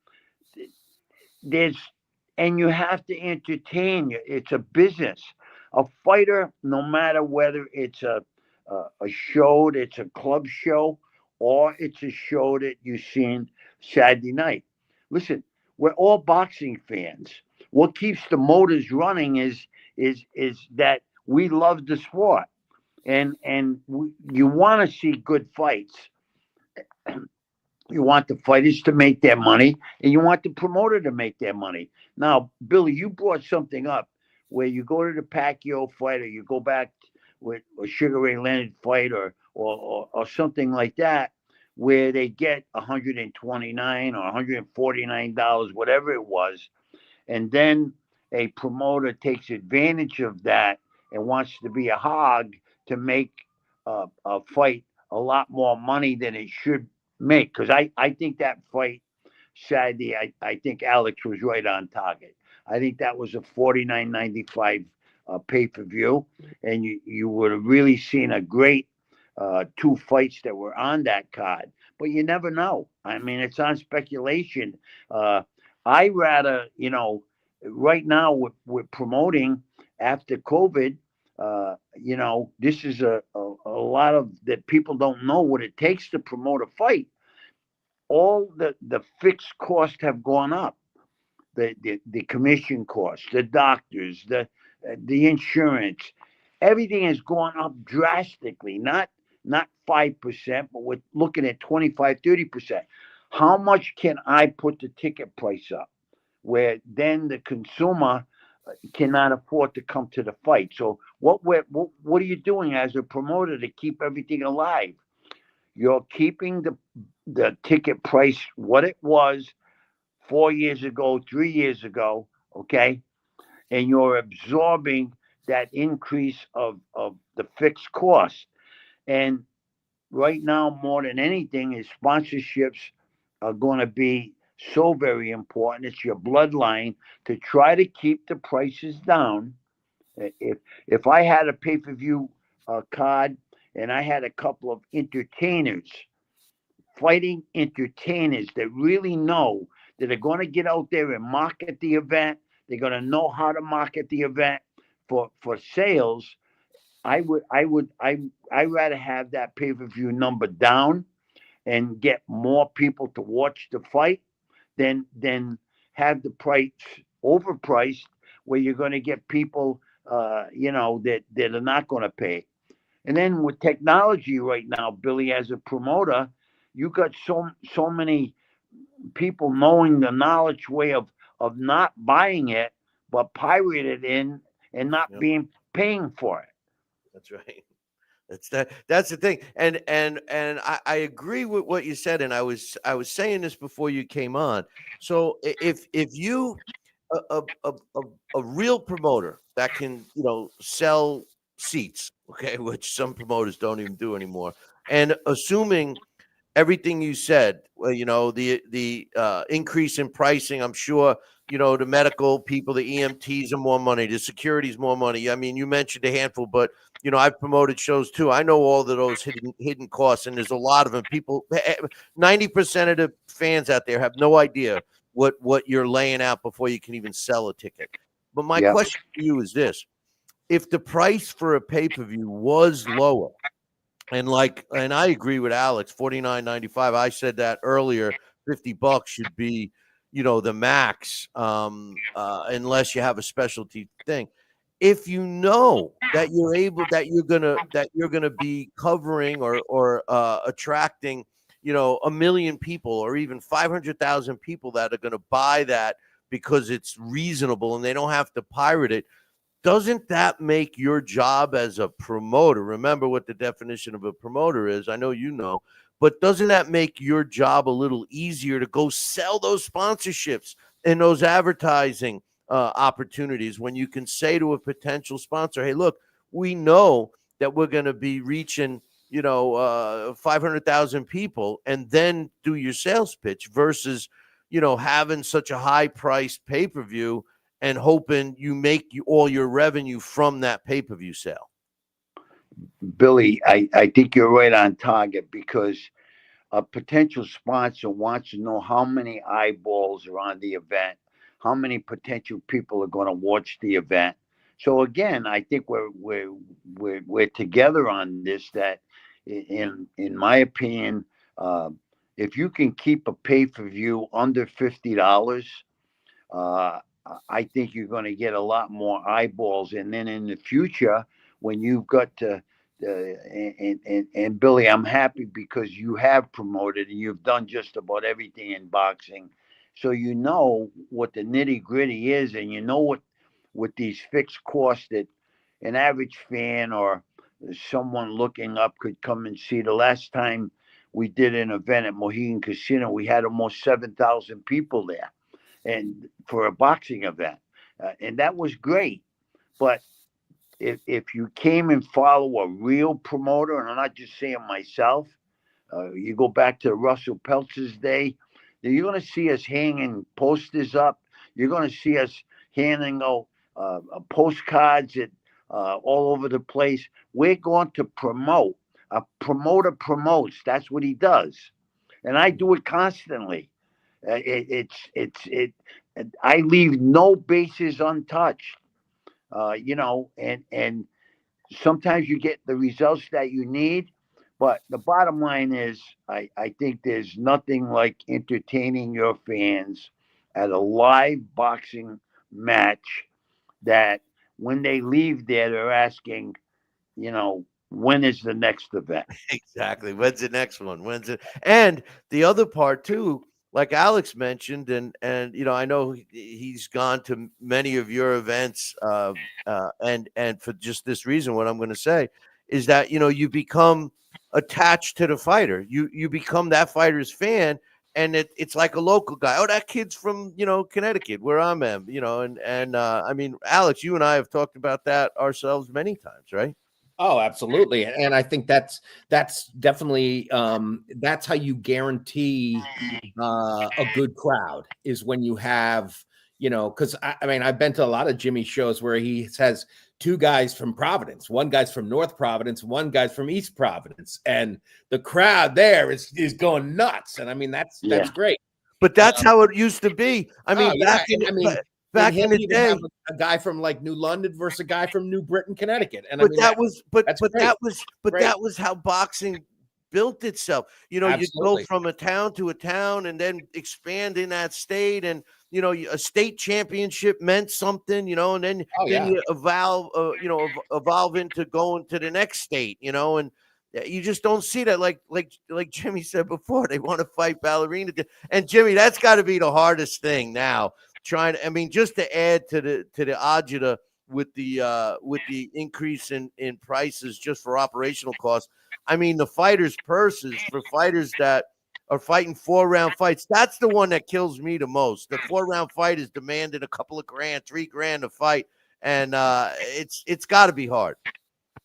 and you have to entertain. It's a business. A fighter, no matter whether it's a show that's a club show, or it's a show that you've seen Saturday night. Listen, we're all boxing fans. What keeps the motors running is that we love the sport, and you want to see good fights. You want the fighters to make their money, and you want the promoter to make their money. Now, Billy, you brought something up where you go to the Pacquiao fight, or you go back with a Sugar Ray Leonard fight, or something like that, where they get $129 or $149, whatever it was, and then a promoter takes advantage of that and wants to be a hog to make a fight a lot more money than it should make. Because I think that fight Saturday, I think Alex was right on target. I think that was a $49.95 pay-per-view, and you would have really seen a great two fights that were on that card. But you never know. I mean, it's on speculation. I rather, right now we're promoting after COVID. This is a lot of that people don't know what it takes to promote a fight. All the fixed costs have gone up. The commission costs, the doctors, the insurance, everything has gone up drastically. Not 5%, but we're looking at 25, 30%. How much can I put the ticket price up, where then the consumer cannot afford to come to the fight? So what are you doing as a promoter to keep everything alive? You're keeping the ticket price what it was 4 years ago, 3 years ago, okay? And you're absorbing that increase of the fixed cost. And right now, more than anything, is sponsorships are going to be so very important. It's your bloodline to try to keep the prices down. If I had a pay-per-view card and I had a couple of entertainers, fighting entertainers that really know that are going to get out there and market the event, they're going to know how to market the event for sales, I'd rather have that pay-per-view number down and get more people to watch the fight than have the price overpriced, where you're going to get people that are not going to pay. And then with technology right now, Billy, as a promoter, you got so many people knowing the knowledge way of not buying it, but pirate it in and not paying for it. That's right. That's the thing. And I agree with what you said. And I was saying this before you came on. So if you a real promoter that can, sell seats, okay, which some promoters don't even do anymore, and assuming everything you said, the increase in pricing, I'm sure, the medical people, the EMTs are more money, the security's more money. I mean, you mentioned a handful, but I've promoted shows too. I know all of those hidden costs, and there's a lot of them. People, 90% of the fans out there have no idea what you're laying out before you can even sell a ticket. But my question to you is this: if the price for a pay-per-view was lower, and I agree with Alex, $49.95. I said that earlier. $50 should be, the max, unless you have a specialty thing. If you know that you're gonna be covering or attracting, 1 million people or even 500,000 people that are gonna buy that because it's reasonable and they don't have to pirate it, doesn't that make your job as a promoter? Remember what the definition of a promoter is. I know but doesn't that make your job a little easier to go sell those sponsorships and those advertising opportunities, when you can say to a potential sponsor, hey, look, we know that we're going to be reaching, 500,000 people, and then do your sales pitch versus, having such a high priced pay-per-view and hoping you make all your revenue from that pay-per-view sale. Billy, I think you're right on target, because a potential sponsor wants to know how many eyeballs are on the event, how many potential people are going to watch the event. So again, I think we're together on this. That in my opinion, if you can keep a pay-per-view under $50, Uh, I think you're going to get a lot more eyeballs, and then in the future, when you've got to, and Billy, I'm happy because you have promoted and you've done just about everything in boxing, so you know what the nitty gritty is, and you know what with these fixed costs that an average fan or someone looking up could come and see. The last time we did an event at Mohegan Casino, we had almost 7,000 people there, and for a boxing event, and that was great. But if you came and follow a real promoter, and I'm not just saying myself, you go back to Russell Peltz's day, you're going to see us hanging posters up. You're going to see us handing out postcards at, all over the place. We're going to promote. A promoter promotes. That's what he does, and I do it constantly. It. I leave no bases untouched. And sometimes you get the results that you need. But the bottom line is, I think there's nothing like entertaining your fans at a live boxing match that when they leave there, they're asking, when is the next event? Exactly. When's the next one? When's it? And the other part too, like Alex mentioned, and I know he's gone to many of your events, and for just this reason, what I'm going to say is that you become attached to the fighter. You become that fighter's fan, and it's like a local guy. Oh, that kid's from Connecticut, where I'm at. And I mean, Alex, you and I have talked about that ourselves many times, right? Oh, absolutely. And I think that's definitely that's how you guarantee a good crowd, is when you have, because I mean, I've been to a lot of Jimmy shows where he has two guys from Providence, one guy's from North Providence, one guy's from East Providence, and the crowd there is going nuts. And I mean, that's great. But that's how it used to be. I mean, back in the day, a guy from like New London versus a guy from New Britain, Connecticut, and that was how boxing built itself. You go from a town to a town, and then expand in that state, and a state championship meant something, and then you evolve into going to the next state, and you just don't see that. Like Jimmy said before, they want to fight ballerina, and Jimmy, that's got to be the hardest thing now. Just to add to the agita with the increase in prices just for operational costs. I mean, the fighters' purses for fighters that are fighting 4-round fights, that's the one that kills me the most. The 4-round fight is demanding a couple of grand, $3,000 to fight, and it's got to be hard.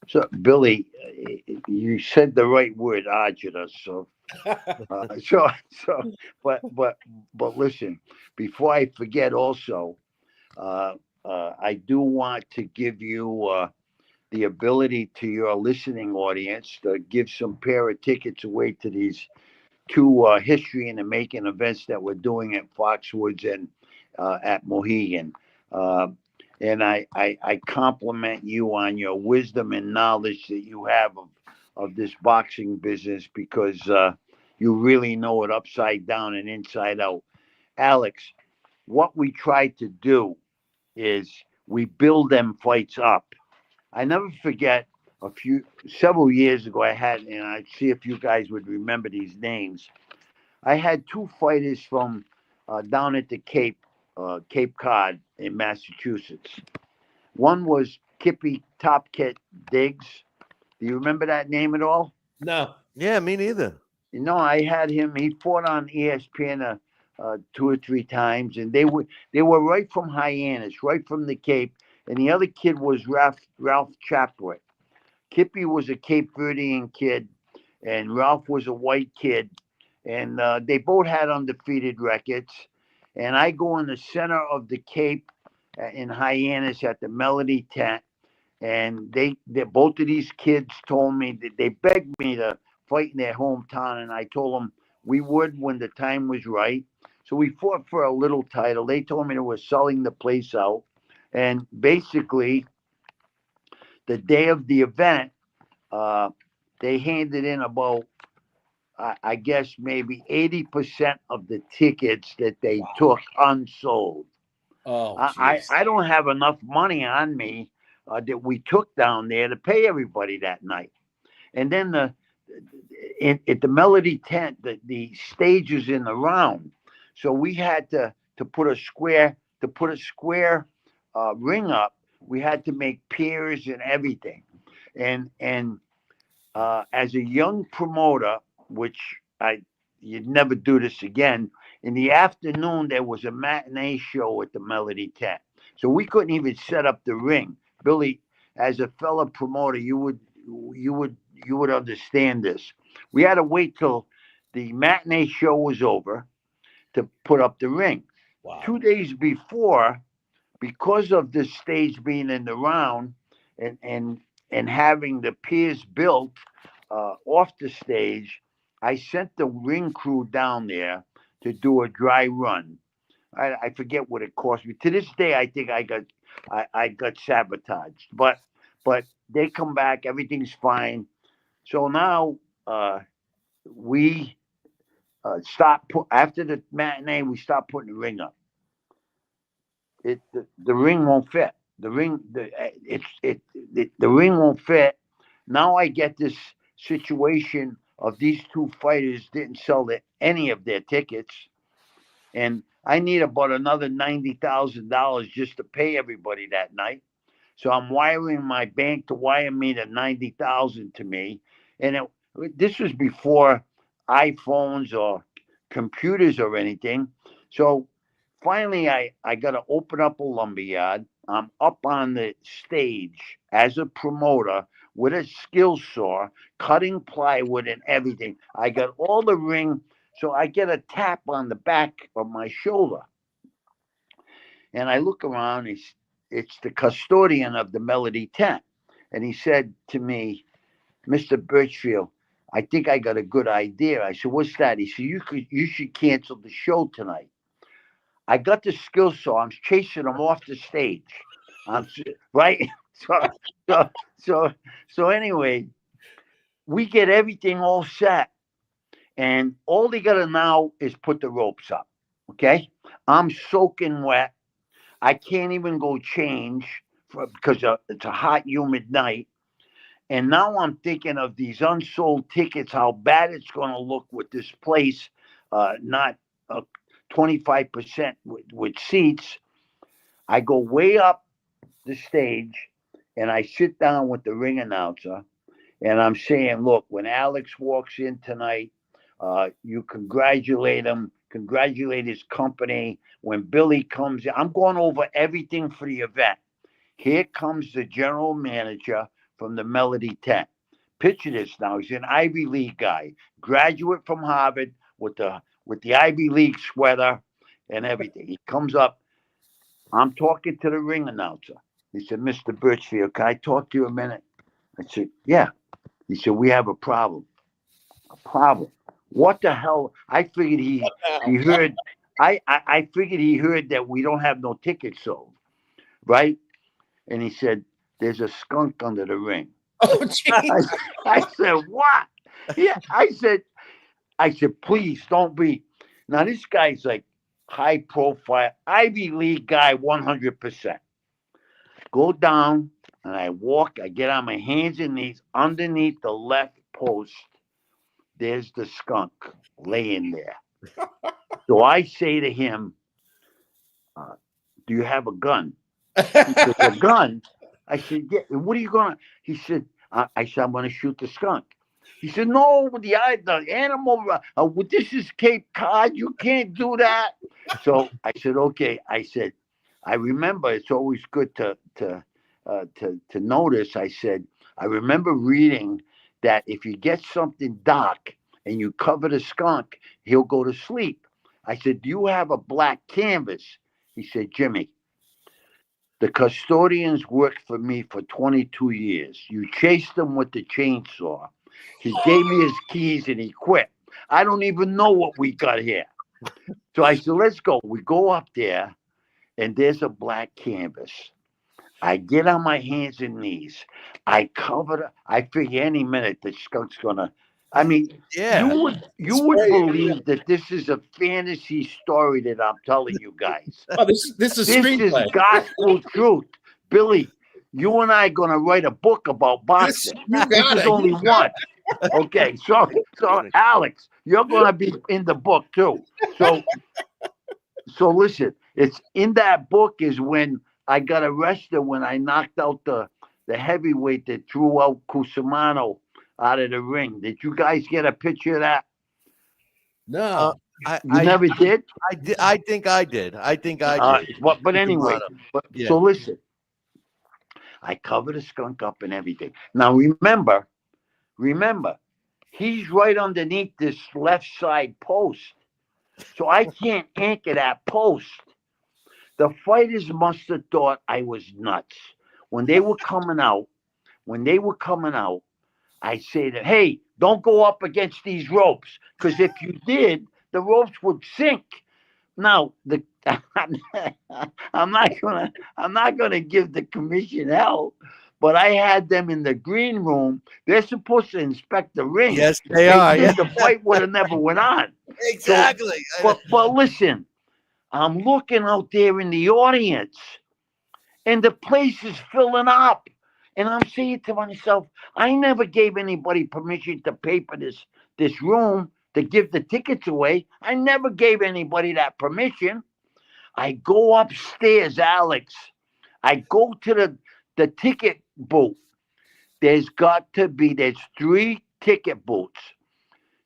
So, Billy, you said the right word, agita. But listen, before I forget, also, I do want to give you the ability to your listening audience to give some pair of tickets away to these two history in the making events that we're doing at Foxwoods and at Mohegan. And I compliment you on your wisdom and knowledge that you have of this boxing business, because you really know it upside down and inside out. Alex, what we try to do is we build them fights up. I never forget several years ago, and I'd see if you guys would remember these names. I had two fighters from down at the Cape Cod in Massachusetts. One was Kippy Top Kit Diggs. Do you remember that name at all? No. Yeah, me neither. I had him. He fought on ESPN 2 or 3 times, and they were right from Hyannis, right from the Cape. And the other kid was Ralph Chapwood. Kippy was a Cape Verdean kid, and Ralph was a white kid, and they both had undefeated records. And I go in the center of the Cape in Hyannis at the Melody tent, and they both of these kids told me that they begged me to fight in their hometown, and I told them we would when the time was right. So we fought for a little title. They told me they were selling the place out, and basically the day of the event, they handed in about, I guess, maybe 80% of the tickets that they took unsold. Oh, I jeez. don't have enough money on me that we took down there to pay everybody that night. And then at the Melody tent, the stage is in the round, so we had to put a square ring up. We had to make piers and everything, and as a young promoter, which you'd never do this again. In the afternoon, there was a matinee show at the Melody tent, so we couldn't even set up the ring. Billy, as a fellow promoter, you would understand this. We had to wait till the matinee show was over to put up the ring. Wow. 2 days before, because of this stage being in the round and having the piers built off the stage, I sent the ring crew down there to do a dry run. I forget what it cost me. To this day, I think I got sabotaged, but they come back, everything's fine. So now we after the matinee, we stop putting the ring up. The ring won't fit. The ring won't fit. Now I get this situation of these two fighters didn't sell any of their tickets, and I need about another $90,000 just to pay everybody that night. So I'm wiring my bank to wire me the 90,000 to me, and this was before iPhones or computers or anything. So finally, I got to open up a lumberyard. I'm up on the stage as a promoter with a skill saw, cutting plywood and everything. I got all the ring, so I get a tap on the back of my shoulder. And I look around, it's the custodian of the Melody tent. And he said to me, Mr. Burchfield, I think I got a good idea. I said, what's that? He said, you should cancel the show tonight. I got the skill saw. I'm chasing him off the stage. Right? So anyway, we get everything all set. And all they got to now is put the ropes up. Okay? I'm soaking wet. I can't even go change because it's a hot, humid night. And now I'm thinking of these unsold tickets, how bad it's going to look with this place, not 25% with seats. I go way up the stage and I sit down with the ring announcer and I'm saying, look, when Alex walks in tonight, you congratulate him, congratulate his company. When Billy comes in, I'm going over everything for the event. Here comes the general manager from the Melody tent. Picture this now. He's an Ivy League guy, graduate from Harvard with the Ivy League sweater and everything. He comes up. I'm talking to the ring announcer. He said, Mr. Burchfield, can I talk to you a minute? I said, yeah. He said, we have a problem. A problem? What the hell? I figured he heard. I figured he heard that we don't have no tickets sold, right? And he said, there's a skunk under the ring. Oh, jeez. I said, what? Yeah, I said, please don't be. Now, this guy's like high profile, Ivy League guy, 100%. Go down and I get on my hands and knees underneath the left post. There's the skunk laying there. So I say to him, do you have a gun? He said, a gun? I said, yeah. What are you going to? He said, I said, I'm going to shoot the skunk. He said, no, the animal, this is Cape Cod. You can't do that. So I said, okay. I said, I remember it's always good to notice. I said, I remember reading that if you get something dark and you cover the skunk, he'll go to sleep. I said, do you have a black canvas? He said, Jimmy, the custodians worked for me for 22 years. You chased him with the chainsaw. He gave me his keys and he quit. I don't even know what we got here. So I said, let's go. We go up there and there's a black canvas. I get on my hands and knees. I cover it. I figure any minute the skunk's going to I mean, Yeah. you would believe that this is a fantasy story that I'm telling you guys. Oh, this is This is screenplay. gospel truth, Billy. You and I are gonna write a book about boxing. You This got is it. only one. Okay, so Alex, you're gonna be in the book too. So listen, it's in that book is when I got arrested when I knocked out the heavyweight that threw out Cusimano out of the ring. Did you guys get a picture of that? No. You never did? I think I did. I think I did. But anyway, Yeah. so listen, I covered a skunk up and everything. Now remember, he's right underneath this left side post. So I can't anchor that post. The fighters must have thought I was nuts. When they were coming out, I say that, hey, don't go up against these ropes. Because if you did, the ropes would sink. Now I'm not gonna give the commission hell, but I had them in the green room. They're supposed to inspect the ring. Yes, they are. Yeah. The fight would have never went on. Exactly. But listen, I'm looking out there in the audience, and the place is filling up. And I'm saying to myself, I never gave anybody permission to pay for this room to give the tickets away. I never gave anybody that permission. I go upstairs, Alex. I go to the ticket booth. There's 3 ticket booths.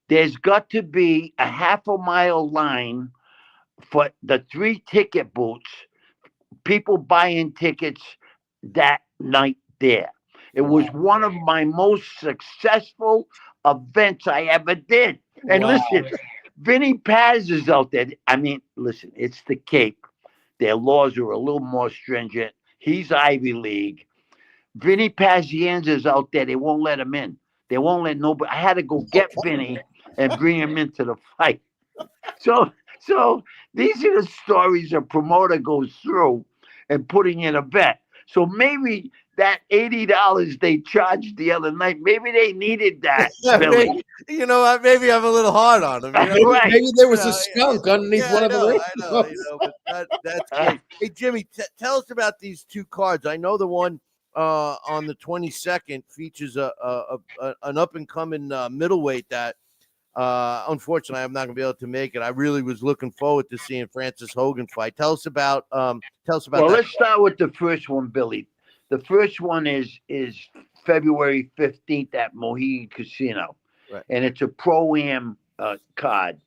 There's got to be a half a mile line for the 3 ticket booths. People buying tickets that night there. It was one of my most successful events I ever did. And listen, Vinny Paz is out there. I mean, listen, it's the Cape. Their laws are a little more stringent. He's Ivy League. Vinny Pazienza's out there. They won't let him in. They won't let nobody. I had to go get Vinny and bring him into the fight. So these are the stories a promoter goes through and putting in a bet. So maybe that $80 they charged the other night, maybe they needed that, Billy. Maybe, you know what? Maybe I'm a little hard on him. You know? Right. Maybe there was a skunk underneath one of the rings. I know, but that's great. Hey, Jimmy, tell us about these 2 cards. I know the one on the 22nd features an up and coming middleweight that unfortunately I'm not gonna be able to make it. I really was looking forward to seeing Francis Hogan fight. Tell us about Well, that. let's start with the first one, Billy. The first one is February 15th at Mohegan Casino. Right. And it's a pro-am card.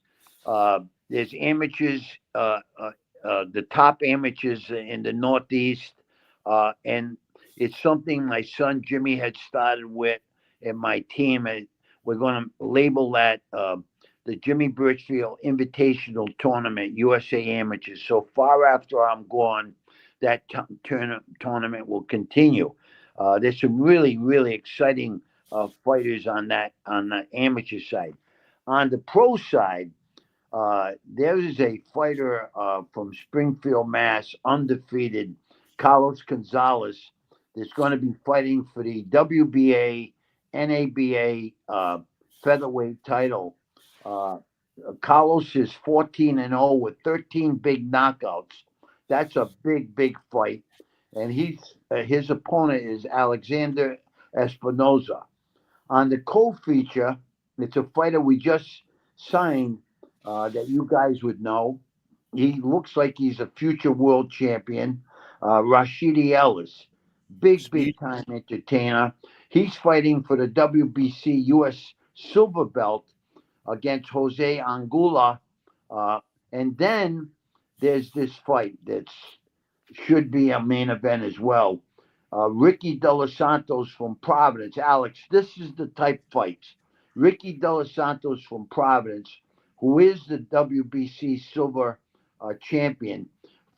There's amateurs, the top amateurs in the Northeast, and it's something my son Jimmy had started with, and my team. We're going to label that the Jimmy Burchfield Invitational Tournament, USA Amateurs. So far after I'm gone, that tournament will continue. There's some really, really exciting fighters on the amateur side. On the pro side, there is a fighter from Springfield, Mass, undefeated, Carlos Gonzalez, that's going to be fighting for the WBA, NABA featherweight title. Carlos is 14-0 with 13 big knockouts. That's a big, big fight. And his opponent is Alexander Espinoza. On the co-feature, it's a fighter we just signed that you guys would know. He looks like he's a future world champion, Rashidi Ellis. Big time entertainer. He's fighting for the WBC US silver belt against Jose Angula. And then there's this fight that should be a main event as well. Ricky De Los Santos from Providence. Alex, this is the type fights. Ricky De Los Santos from Providence, who is the WBC silver champion,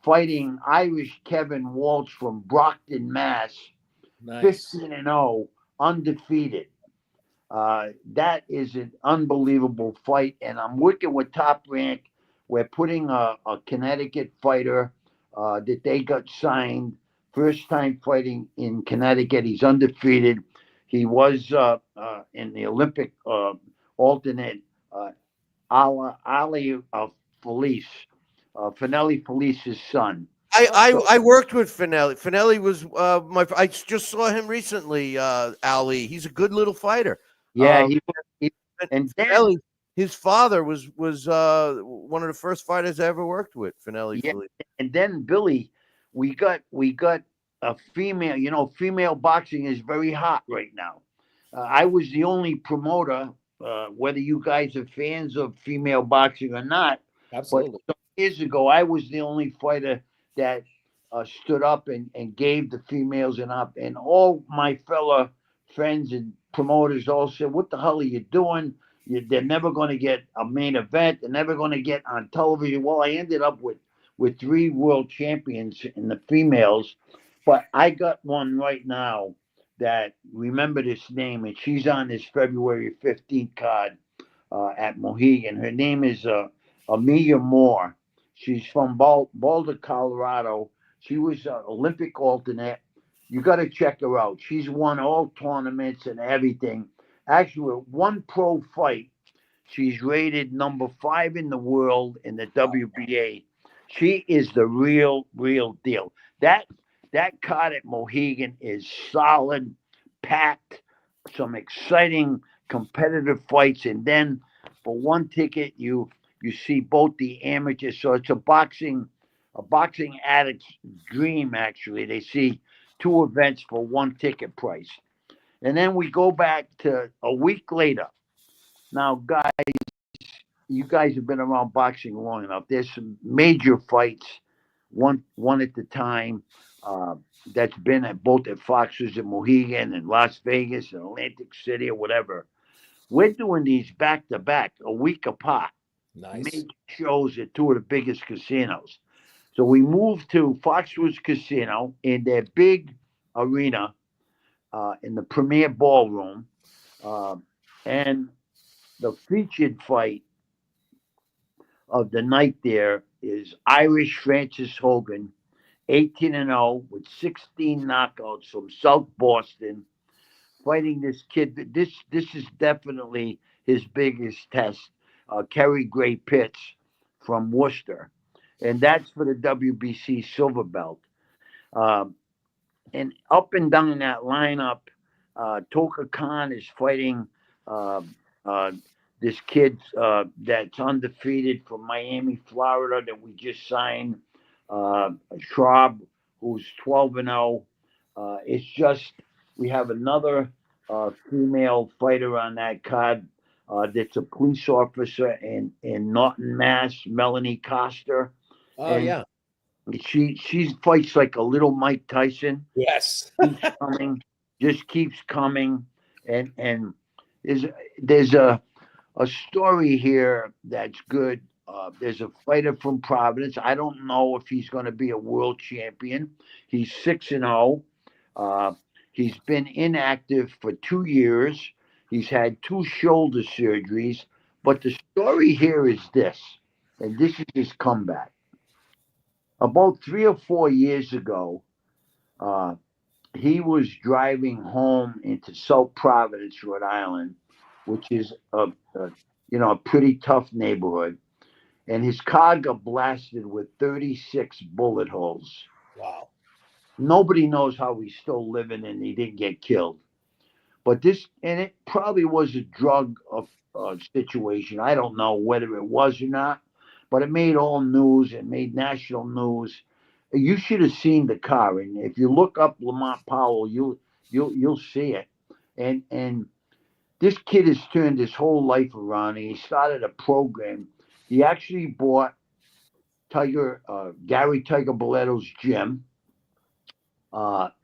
fighting Irish Kevin Walsh from Brockton, Mass. Nice. 15-0, undefeated. That is an unbelievable fight, and I'm working with Top Rank. We're putting a Connecticut fighter that they got signed. First time fighting in Connecticut. He's undefeated. He was in the Olympic alternate Ali Felice, Finelli Felice's son. I worked with Finelli. Finelli was I just saw him recently. Ali, he's a good little fighter. Yeah, And then Finelli, his father was one of the first fighters I ever worked with. Finelli. yeah, and then Billy, we got a female. You know, female boxing is very hot right now. I was the only promoter, whether you guys are fans of female boxing or not. Absolutely. But some years ago, I was the only fighter that stood up and gave the females an up. And all my fellow friends and promoters all said, "What the hell are you doing? They're never going to get a main event. They're never going to get on television." Well, I ended up with 3 world champions in the females, but I got one right now that remember this name, and she's on this February 15th card at Mohegan. Her name is Amelia Moore. She's from Boulder, Colorado. She was an Olympic alternate. You got to check her out. She's won all tournaments and everything. Actually, with one pro fight, she's rated number 5 in the world in the WBA. She is the real deal. That card at Mohegan is solid, packed, some exciting competitive fights, and then for one ticket you see both the amateurs. So it's a boxing addict's dream. Actually, they see 2 events for one ticket price. And then we go back to a week later. Now, guys, you guys have been around boxing long enough. There's some major fights, one at the time, that's been at both at Fox's in Mohegan and Las Vegas and Atlantic City or whatever. We're doing these back to back, a week apart. Nice. Major shows at 2 of the biggest casinos. So we moved to Foxwoods Casino in their big arena, in the Premier Ballroom, and the featured fight of the night there is Irish Francis Hogan, 18-0 with 16 knockouts from South Boston, fighting this kid. This is definitely his biggest test, Kerry Gray Pitts from Worcester, and that's for the WBC silver belt. And up and down that lineup, Toka Khan is fighting this kid that's undefeated from Miami, Florida, that we just signed, Schwab, who's 12-0. It's just we have another female fighter on that card that's a police officer in Norton, Mass, Melanie Coster. Oh, and yeah. She fights like a little Mike Tyson. Yes. Keeps coming, just keeps coming, and there's a story here that's good. There's a fighter from Providence. I don't know if he's going to be a world champion. He's 6-0. He's been inactive for 2 years. He's had 2 shoulder surgeries. But the story here is this, and this is his comeback. About 3 or 4 years ago, he was driving home into South Providence, Rhode Island, which is a pretty tough neighborhood, and his car got blasted with 36 bullet holes. Wow. Nobody knows how he's still living and he didn't get killed. But it probably was a drug situation. I don't know whether it was or not, but it made all news. It made national news. You should have seen the car, and if you look up Lamont Powell, you'll see it. And this kid has turned his whole life around, and he started a program. He actually bought Gary Tiger Boletto's gym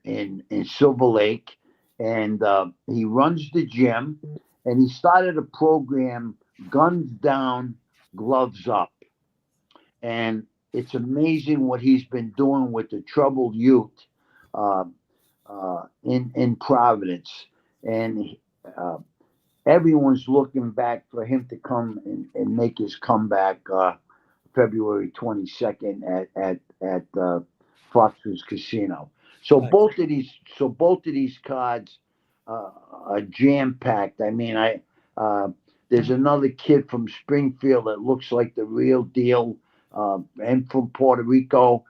in Silver Lake, and he runs the gym, and he started a program, Guns Down, Gloves Up. And it's amazing what he's been doing with the troubled youth in Providence. And everyone's looking back for him to come and make his comeback February 22nd at Fox's Casino. So Nice. both of these cards are jam packed. I mean, There's another kid from Springfield that looks like the real deal, and from Puerto Rico,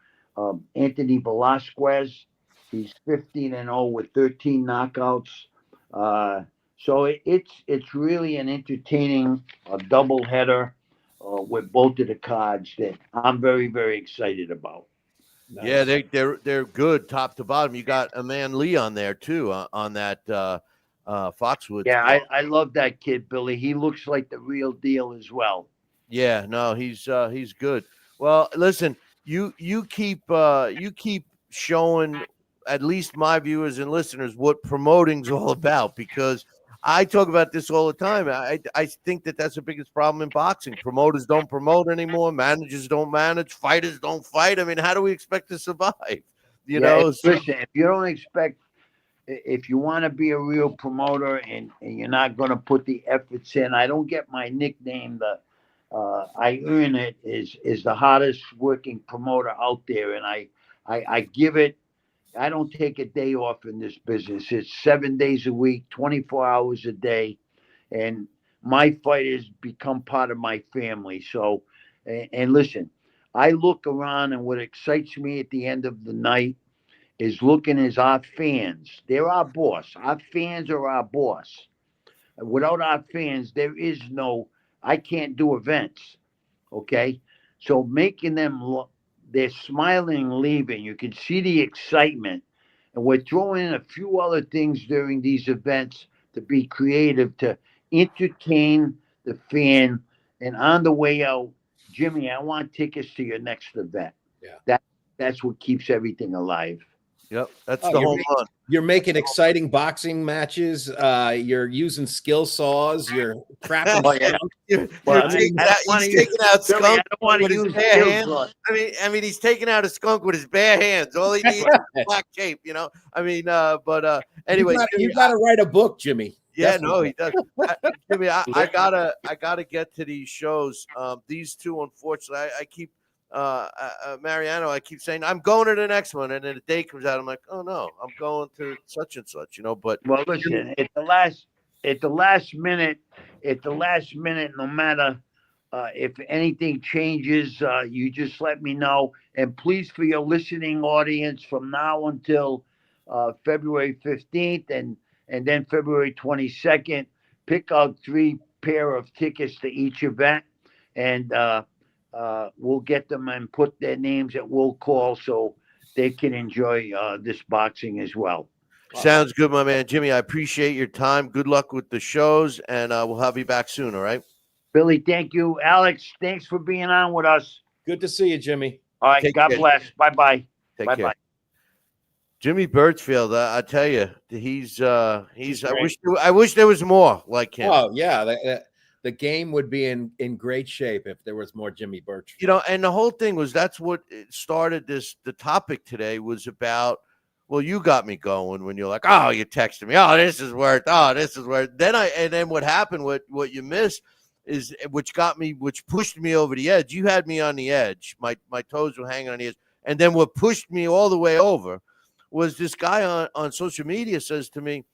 Anthony Velasquez. He's 15-0 with 13 knockouts. So it's really an entertaining double header with both of the cards that I'm very, very excited about. Nice. Yeah, they're good top to bottom. You got a man Lee on there too on that Foxwood. Yeah, I love that kid, Billy. He looks like the real deal as well. Yeah, no, he's good. Well, listen, you keep showing at least my viewers and listeners what promoting's all about, because I talk about this all the time. I think that's the biggest problem in boxing. Promoters don't promote anymore. Managers don't manage. Fighters don't fight. I mean, how do we expect to survive? You know? Listen, if you don't expect, if you want to be a real promoter and you're not going to put the efforts in, I don't get my nickname. I earn it is the hardest working promoter out there, and I give it. I don't take a day off in this business. It's 7 days a week, 24 hours a day, and my fighters become part of my family. So, and listen, I look around, and what excites me at the end of the night is looking as our fans. They're our boss. Our fans are our boss. Without our fans, there is no, I can't do events. Okay. So making them look, they're smiling, leaving. You can see the excitement. And we're throwing in a few other things during these events to be creative, to entertain the fan. And on the way out, Jimmy, I want tickets to your next event. Yeah. That's what keeps everything alive. Yep, that's the home run. You're making exciting boxing matches. You're using skill saws. You're trapping. He's taking out skunk with his bare hands. I mean, he's taking out a skunk with his bare hands. All he needs is black tape, you know. I mean, anyway, you got to write a book, Jimmy. Yeah, no, he does. Jimmy, I gotta get to these shows. These two, unfortunately, I keep. Mariano, I keep saying I'm going to the next one, and then the day comes out, I'm like, oh no, I'm going to such and such, you know. But well, listen, at the last minute, no matter if anything changes, you just let me know. And please, for your listening audience, from now until February 15th and then February 22nd, pick out 3 pair of tickets to each event, and we'll get them and put their names at will call so they can enjoy this boxing as well. Sounds good, my man. Jimmy, I appreciate your time. Good luck with the shows, and we'll have you back soon, all right? Billy, thank you. Alex, thanks for being on with us. Good to see you, Jimmy. All right, God bless. Bye-bye. Take Bye-bye. care. Jimmy Burchfield, I tell you, he's I wish there was more like him. Oh, yeah. The game would be in great shape if there was more Jimmy Burchfield. You know, and the whole thing was that's what started this. The topic today was about, well, you got me going when you're like, oh, you texted me. Oh, this is worth. Then what happened, what you missed is, which pushed me over the edge. You had me on the edge. My toes were hanging on the edge. And then what pushed me all the way over was this guy on social media says to me,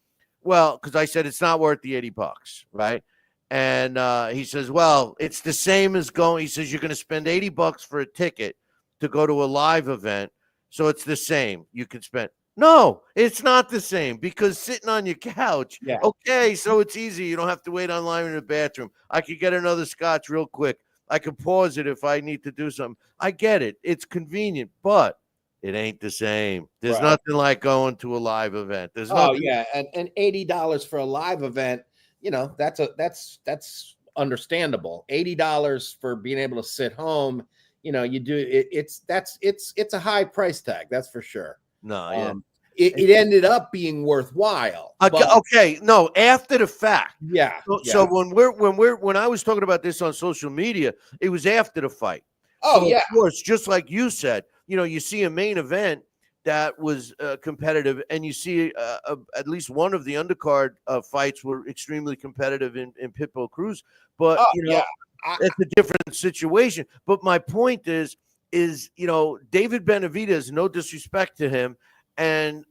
well, because I said it's not worth the $80, right? And he says, well, it's the same as going. He says, you're going to spend $80 for a ticket to go to a live event. So it's the same. You can spend. No, it's not the same, because sitting on your couch. Yeah. Okay, so it's easy. You don't have to wait online in the bathroom. I could get another scotch real quick. I can pause it if I need to do something. I get it. It's convenient, but it ain't the same. There's nothing like going to a live event. There's nothing. Yeah, and $80 for a live event. You know, that's understandable. $80 for being able to sit home. You know, you do it. It's a high price tag. That's for sure. No, yeah. It ended up being worthwhile. Okay, no, after the fact. Yeah. So when I was talking about this on social media, it was after the fight. Oh, so yeah. Of course, just like you said, you know, you see a main event that was competitive, and you see at least one of the undercard fights were extremely competitive in Pitbull Cruz. But it's a different situation. But my point is you know, David Benavidez, no disrespect to him, and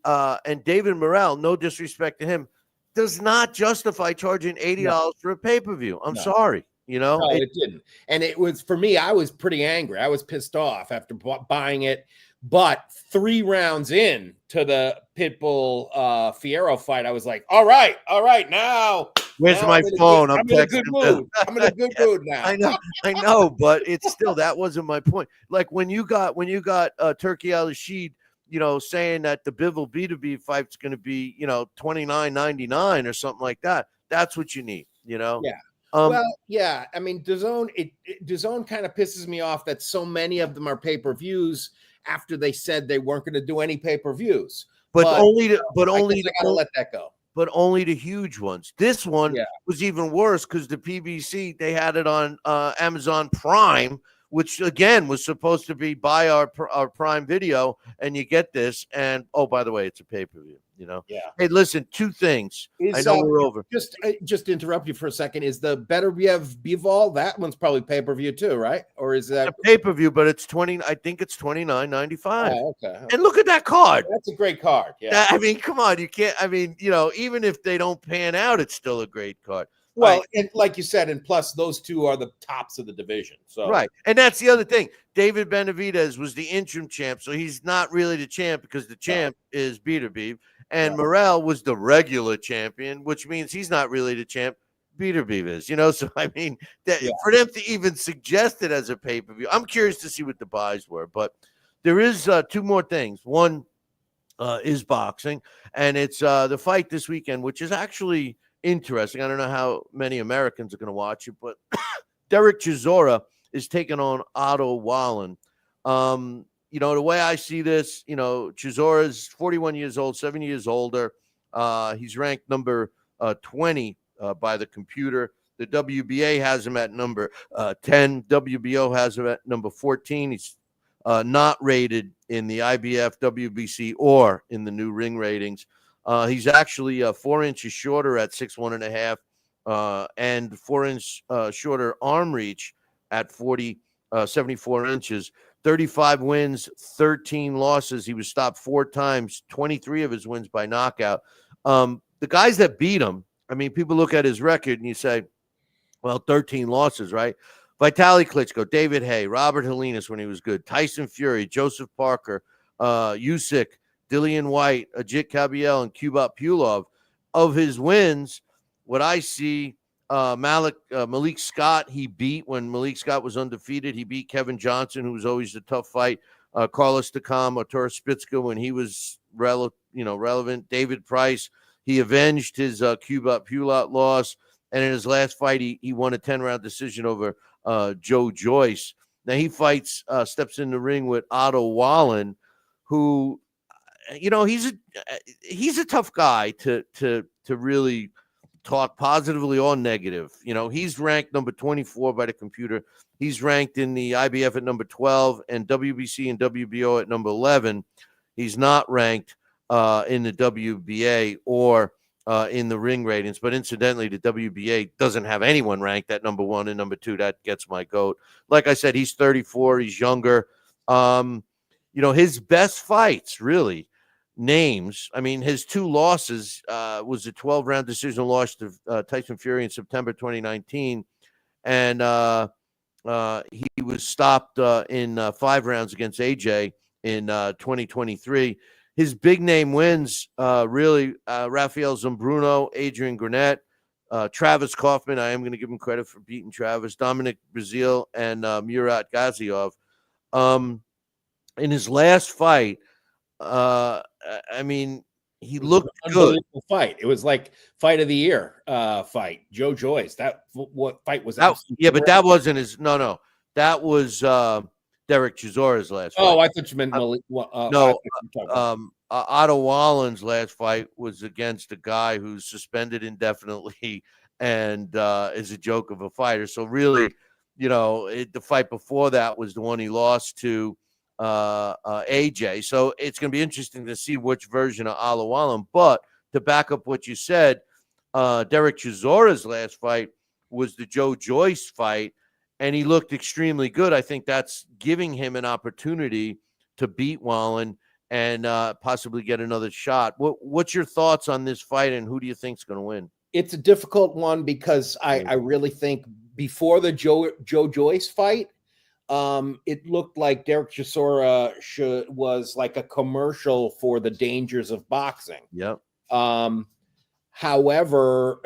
David Morrell, no disrespect to him, does not justify charging $80 for a pay-per-view. I'm No. sorry. No, it didn't. And it was, for me, I was pretty angry. I was pissed off after buying it. But 3 rounds in to the Pitbull Fierro fight, I was like, all right, now. Where's now my phone? I'm in a good mood. I'm in a good mood now. I know, but it's still, that wasn't my point. Like when you got Turkey Al-Rashid, saying that the Bivol B2B fight's going to be, $29.99 or something like that. That's what you need, Yeah. Well, yeah. I mean, DAZN kind of pisses me off that so many of them are pay-per-views after they said they weren't going to do any pay-per-views. I gotta let that go. But only the huge ones. This one was even worse because the PBC, they had it on Amazon Prime, which again was supposed to be buy our Prime Video, and you get this. And oh, by the way, it's a pay-per-view. Yeah. Hey, listen, 2 things. I know we're over. Just to interrupt you for a second. Is the Better Bivol, that one's probably pay-per-view too, right? Or is that a pay-per-view? But it's I think it's $29.95. Oh, okay. And look at that card. That's a great card. Yeah. I mean, come on, you can't. I mean, even if they don't pan out, it's still a great card. Well, and like you said, and plus those 2 are the tops of the division. So right, and that's the other thing. David Benavidez was the interim champ, so he's not really the champ because the champ is Beterbiev, and Morrell was the regular champion, which means he's not really the champ. Beterbiev is, So I mean, for them to even suggest it as a pay-per-view, I'm curious to see what the buys were. But there is 2 more things. One is boxing, and it's the fight this weekend, which is actually interesting. I don't know how many Americans are going to watch it, but Derek Chisora is taking on Otto Wallin. The way I see this, Chisora is 41 years old, 7 years older. He's ranked number 20 by the computer. The WBA has him at number 10. WBO has him at number 14. He's not rated in the IBF, WBC, or in the new ring ratings. He's actually 4 inches shorter at 6'1.5", and 4 inch shorter arm reach at 74 inches. 35 wins, 13 losses. He was stopped 4 times, 23 of his wins by knockout. The guys that beat him, I mean, people look at his record and you say, well, 13 losses, right? Vitaly Klitschko, David Haye, Robert Helenas when he was good, Tyson Fury, Joseph Parker, Usyk, Dillian White, Ajit Kabiel, and Kubrat Pulev. Of his wins, what I see, Malik Scott, he beat when Malik Scott was undefeated. He beat Kevin Johnson, who was always a tough fight. Carlos Takam, Artur Spitzka when he was relevant. David Price, he avenged his Kubrat Pulev loss. And in his last fight, he won a 10-round decision over Joe Joyce. Now he steps in the ring with Otto Wallin, who, he's a tough guy to really talk positively or negative. He's ranked number 24 by the computer. He's ranked in the IBF at number 12 and WBC and WBO at number 11. He's not ranked in the WBA or in the ring ratings, but incidentally, the WBA doesn't have anyone ranked at number 1 and number 2. That gets my goat. Like I said, he's 34. He's younger. His best fights, really, names. I mean, his 2 losses was a 12-round decision loss to Tyson Fury in September 2019, and he was stopped in 5 rounds against AJ in 2023. His big name wins, really, Rafael Zambruno, Adrian Granette, Travis Kaufman. I am going to give him credit for beating Travis, Dominic Brazil, and Murat Gaziov. In his last fight, I mean, he looked good. Fight. It was like fight of the year fight. Joe Joyce. What fight was that? Yeah, but that wasn't his. No. That was Derek Chisora's last fight. Oh, I thought you meant Otto Wallin's last fight was against a guy who's suspended indefinitely and is a joke of a fighter. So really, the fight before that was the one he lost to AJ. So it's going to be interesting to see which version of Otto Wallin. But to back up what you said, Derek Chisora's last fight was the Joe Joyce fight, and he looked extremely good. I think that's giving him an opportunity to beat Wallin and possibly get another shot. What's your thoughts on this fight, and who do you think's going to win? It's a difficult one because I really think before the Joe Joyce fight, it looked like Derek Chisora was like a commercial for the dangers of boxing. Yep. However,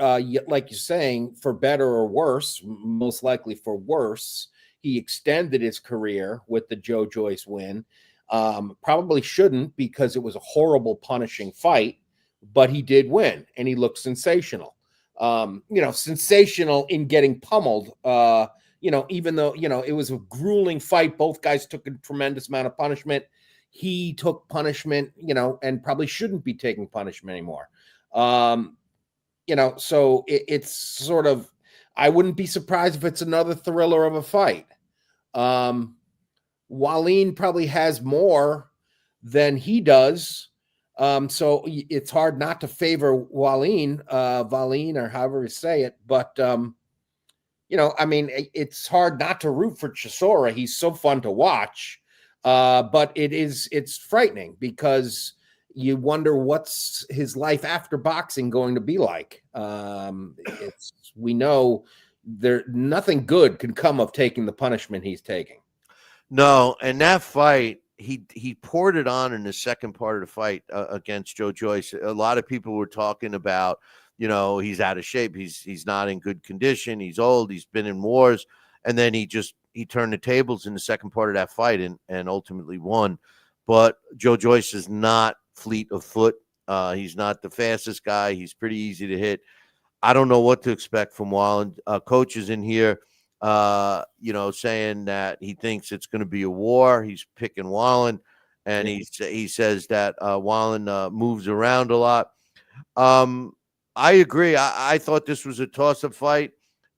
like you're saying, for better or worse, most likely for worse, he extended his career with the Joe Joyce win. Probably shouldn't, because it was a horrible, punishing fight, but he did win, and he looked sensational. Sensational in getting pummeled. Even though, it was a grueling fight, both guys took a tremendous amount of punishment. He took punishment, and probably shouldn't be taking punishment anymore. So it's sort of, I wouldn't be surprised if it's another thriller of a fight. Wallin probably has more than he does. So it's hard not to favor Wallin, or however you say it. But, it's hard not to root for Chisora. He's so fun to watch. But it's frightening, because you wonder what's his life after boxing going to be like. We know nothing good can come of taking the punishment he's taking. No, and that fight, he poured it on in the second part of the fight against Joe Joyce. A lot of people were talking about, he's out of shape. He's not in good condition. He's old. He's been in wars. And then he turned the tables in the second part of that fight and ultimately won. But Joe Joyce is not fleet of foot. He's not the fastest guy. He's pretty easy to hit. I don't know what to expect from Wallin. Coach is in here, saying that he thinks it's going to be a war. He's picking Wallin, and he says that Wallin moves around a lot. I agree. I thought this was a toss-up fight,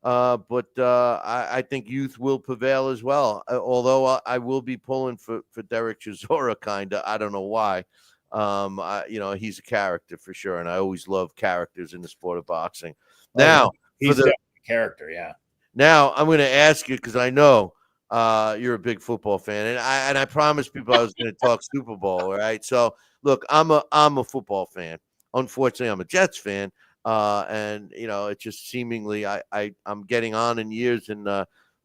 but I think youth will prevail as well. Although I will be pulling for Derek Chisora, kind of. I don't know why. He's a character for sure, and I always love characters in the sport of boxing. Now, he's a character, yeah. Now I'm going to ask you, because I know you're a big football fan, and I promised people I was going to talk Super Bowl. All right, so look, I'm a football fan. Unfortunately, I'm a Jets fan, and it's just seemingly I'm getting on in years, and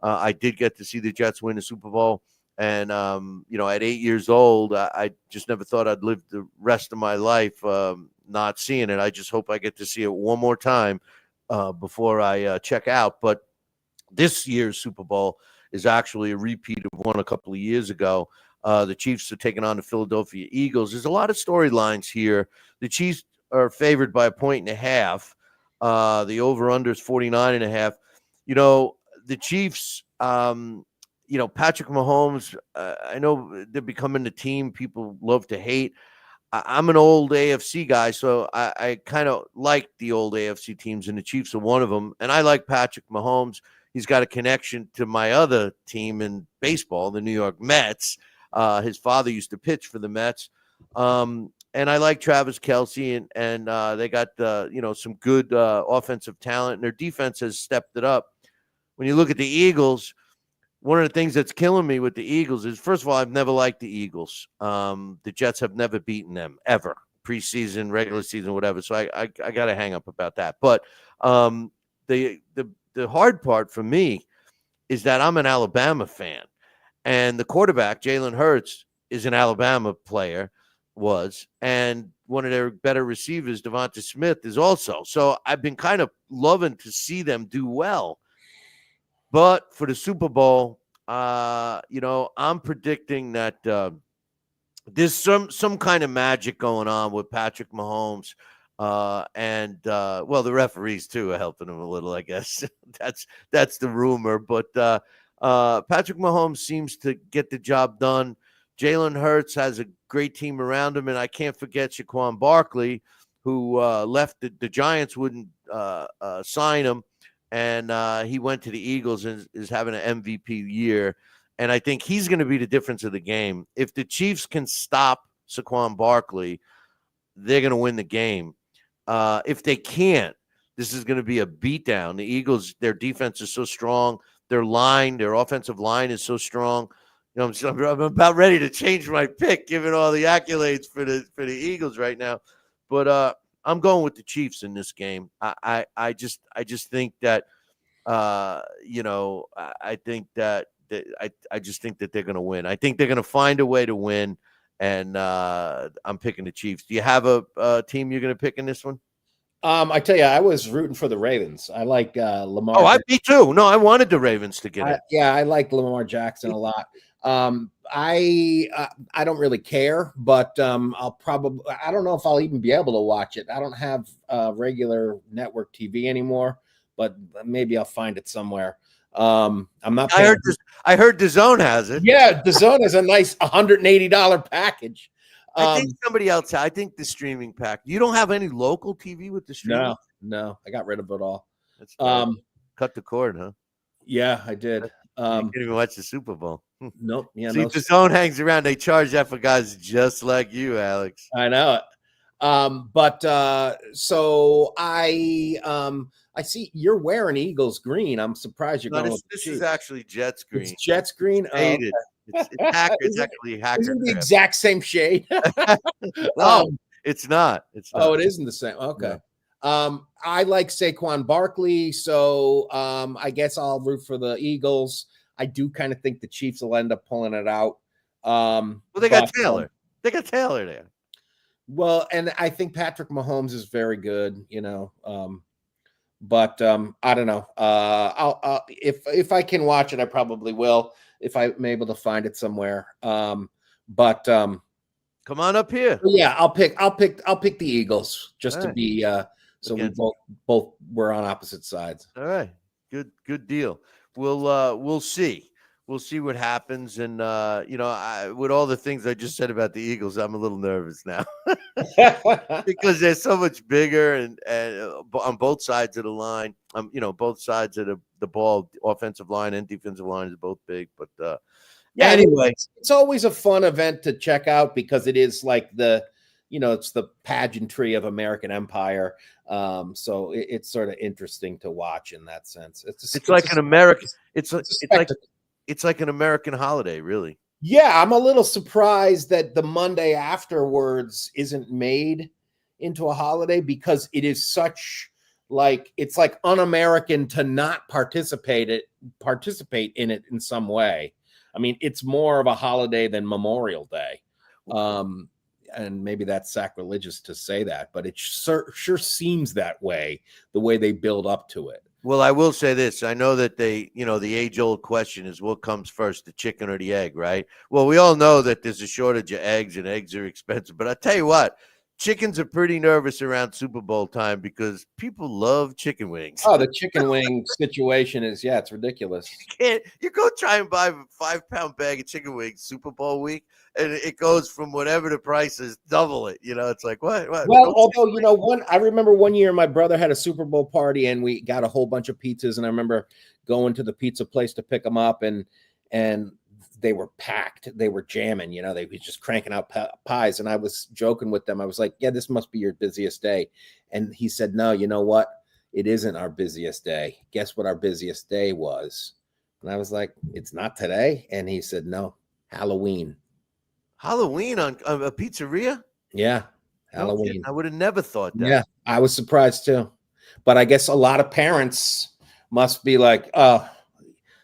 I did get to see the Jets win the Super Bowl. And, at 8 years old, I just never thought I'd live the rest of my life not seeing it. I just hope I get to see it one more time before I check out. But this year's Super Bowl is actually a repeat of one a couple of years ago. The Chiefs are taking on the Philadelphia Eagles. There's a lot of storylines here. The Chiefs are favored by 1.5. The over-under is 49.5. The Chiefs Patrick Mahomes, I know they're becoming the team people love to hate. I'm an old AFC guy, so I kind of like the old AFC teams, and the Chiefs are one of them. And I like Patrick Mahomes. He's got a connection to my other team in baseball, the New York Mets. His father used to pitch for the Mets. And I like Travis Kelce, and they got some good offensive talent, and their defense has stepped it up. When you look at the Eagles, one of the things that's killing me with the Eagles is, first of all, I've never liked the Eagles. The Jets have never beaten them, ever. Preseason, regular season, whatever. So I got to hang up about that. But the hard part for me is that I'm an Alabama fan. And the quarterback, Jalen Hurts, is an Alabama player, and one of their better receivers, Devonta Smith, is also. So I've been kind of loving to see them do well. But for the Super Bowl, I'm predicting that there's some kind of magic going on with Patrick Mahomes, and the referees too are helping him a little, I guess. that's the rumor. But Patrick Mahomes seems to get the job done. Jalen Hurts has a great team around him, and I can't forget Saquon Barkley, who left the Giants, wouldn't sign him. And he went to the Eagles and is having an MVP year. And I think he's going to be the difference of the game. If the Chiefs can stop Saquon Barkley, they're going to win the game. If they can't, this is going to be a beatdown. The Eagles, their defense is so strong. Their offensive line is so strong. know, I'm about ready to change my pick, given all the accolades for the Eagles right now. But I'm going with the Chiefs in this game. I just think that you know, I think that I just think that they're going to win. I think they're going to find a way to win, and I'm picking the Chiefs. Do you have a team you're going to pick in this one? I tell you, I was rooting for the Ravens. I like Lamar. Oh, me too. No, I wanted the Ravens to get it. Yeah, I like Lamar Jackson a lot. I don't really care, but I don't know if I'll even be able to watch it. I don't have regular network TV anymore, but maybe I'll find it somewhere. I'm not. I heard DAZN has it. Yeah, DAZN is a nice $180 package. I think somebody else. I think the streaming pack. You don't have any local TV with the streaming? No, I got rid of it all. That's cut the cord, huh? Yeah, I did. You can't even watch the Super Bowl. Nope. Yeah, see, the zone hangs around. They charge that for guys just like you, Alex. I know it. So I see you're wearing Eagles green. I'm surprised you're going with this is actually Jets green. It's Jets green. Hated. It's actually hacker. Isn't the exact same shade? No, it's not. It's not. Oh, it isn't the same. Okay. No. I like Saquon Barkley, so I guess I'll root for the Eagles. I do kind of think the Chiefs will end up pulling it out. Well, they got Taylor. They got Taylor there. Well, and I think Patrick Mahomes is very good, you know. But I don't know. I'll if I can watch it, I probably will. If I'm able to find it somewhere. Come on up here. Yeah, I'll pick the Eagles just to be so we both were on opposite sides. All right. Good deal. We'll see. We'll see what happens. And you know, with all the things I just said about the Eagles, I'm a little nervous now. Because they're so much bigger and on both sides of the line. You know, both sides of the ball, offensive line and defensive line is both big. But yeah, anyway, it's always a fun event to check out because it is like it's the pageantry of American Empire. So it's sort of interesting to watch in that sense. It's like an American. It's like an American holiday, really. Yeah, I'm a little surprised that the Monday afterwards isn't made into a holiday because it is such it's like un-American to not participate in it in some way. I mean, it's more of a holiday than Memorial Day. And maybe that's sacrilegious to say that, but it sure seems that way, the way they build up to it. Well, I will say this. I know that the age-old question is what comes first, the chicken or the egg, right? Well, we all know that there's a shortage of eggs and eggs are expensive. But I'll tell you what, chickens are pretty nervous around Super Bowl time because people love chicken wings. Oh, the chicken wing situation it's ridiculous. You go try and buy a 5-pound bag of chicken wings Super Bowl week, and it goes from whatever the price is, double it. You know, it's like, what? Well, although, I remember one year my brother had a Super Bowl party and we got a whole bunch of pizzas. And I remember going to the pizza place to pick them up and they were packed. They were jamming, they were just cranking out pies. And I was joking with them. I was like, yeah, this must be your busiest day. And he said, no, you know what? It isn't our busiest day. Guess what our busiest day was? And I was like, it's not today. And he said, no, Halloween. Halloween on a pizzeria? Yeah, Halloween. I would have never thought that. Yeah, I was surprised too. But I guess a lot of parents must be like, oh,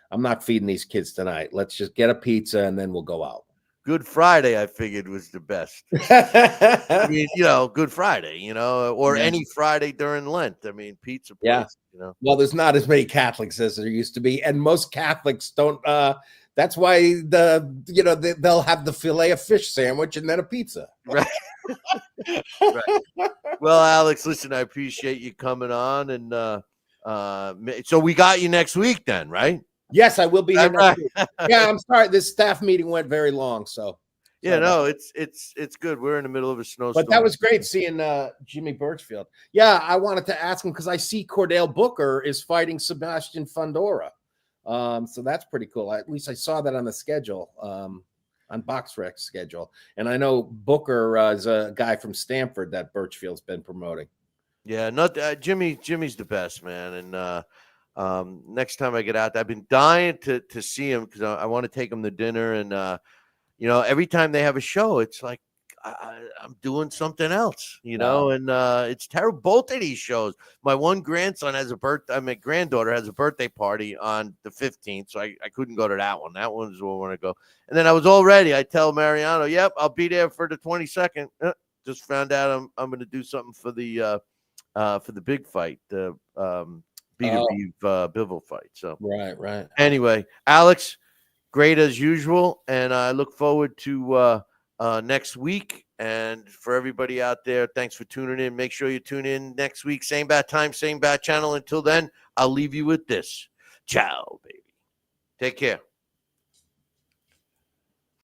I'm not feeding these kids tonight. Let's just get a pizza and then we'll go out. Good Friday, I figured, was the best. I mean, Good Friday, or any Friday during Lent. I mean, pizza place, Well, there's not as many Catholics as there used to be. And most Catholics don't that's why they'll have the filet of fish sandwich and then a pizza. Right. Right. Well, Alex, listen, I appreciate you coming on, and so we got you next week, then, right? Yes, I will be here next week. Yeah, I'm sorry. This staff meeting went very long, so. Yeah, no, it's good. We're in the middle of a snowstorm. But that was great seeing Jimmy Burchfield. Yeah, I wanted to ask him because I see Cordell Booker is fighting Sebastian Fundora. So that's pretty cool. At least I saw that on the schedule, on BoxRec's schedule. And I know Booker is a guy from Stanford that Burchfield's been promoting. Yeah, not Jimmy's the best, man. And Next time I get out, I've been dying to see him because I want to take him to dinner. And every time they have a show, it's like I'm doing something else, Wow. and it's terrible. Both of these shows. My one grandson has a birthday. My granddaughter has a birthday party on the 15th, so I couldn't go to that one. That one's where I want to go. And then I was all ready. I tell Mariano, "Yep, I'll be there for the 22nd." Just found out I'm going to do something for the big fight, the B2B Bivol fight. So Right. anyway, Alex, great as usual, and I look forward to next week. And for everybody out there, thanks for tuning in. Make sure you tune in next week, same bat time, same bat channel. Until then, I'll leave you with this. Ciao, baby. Take care.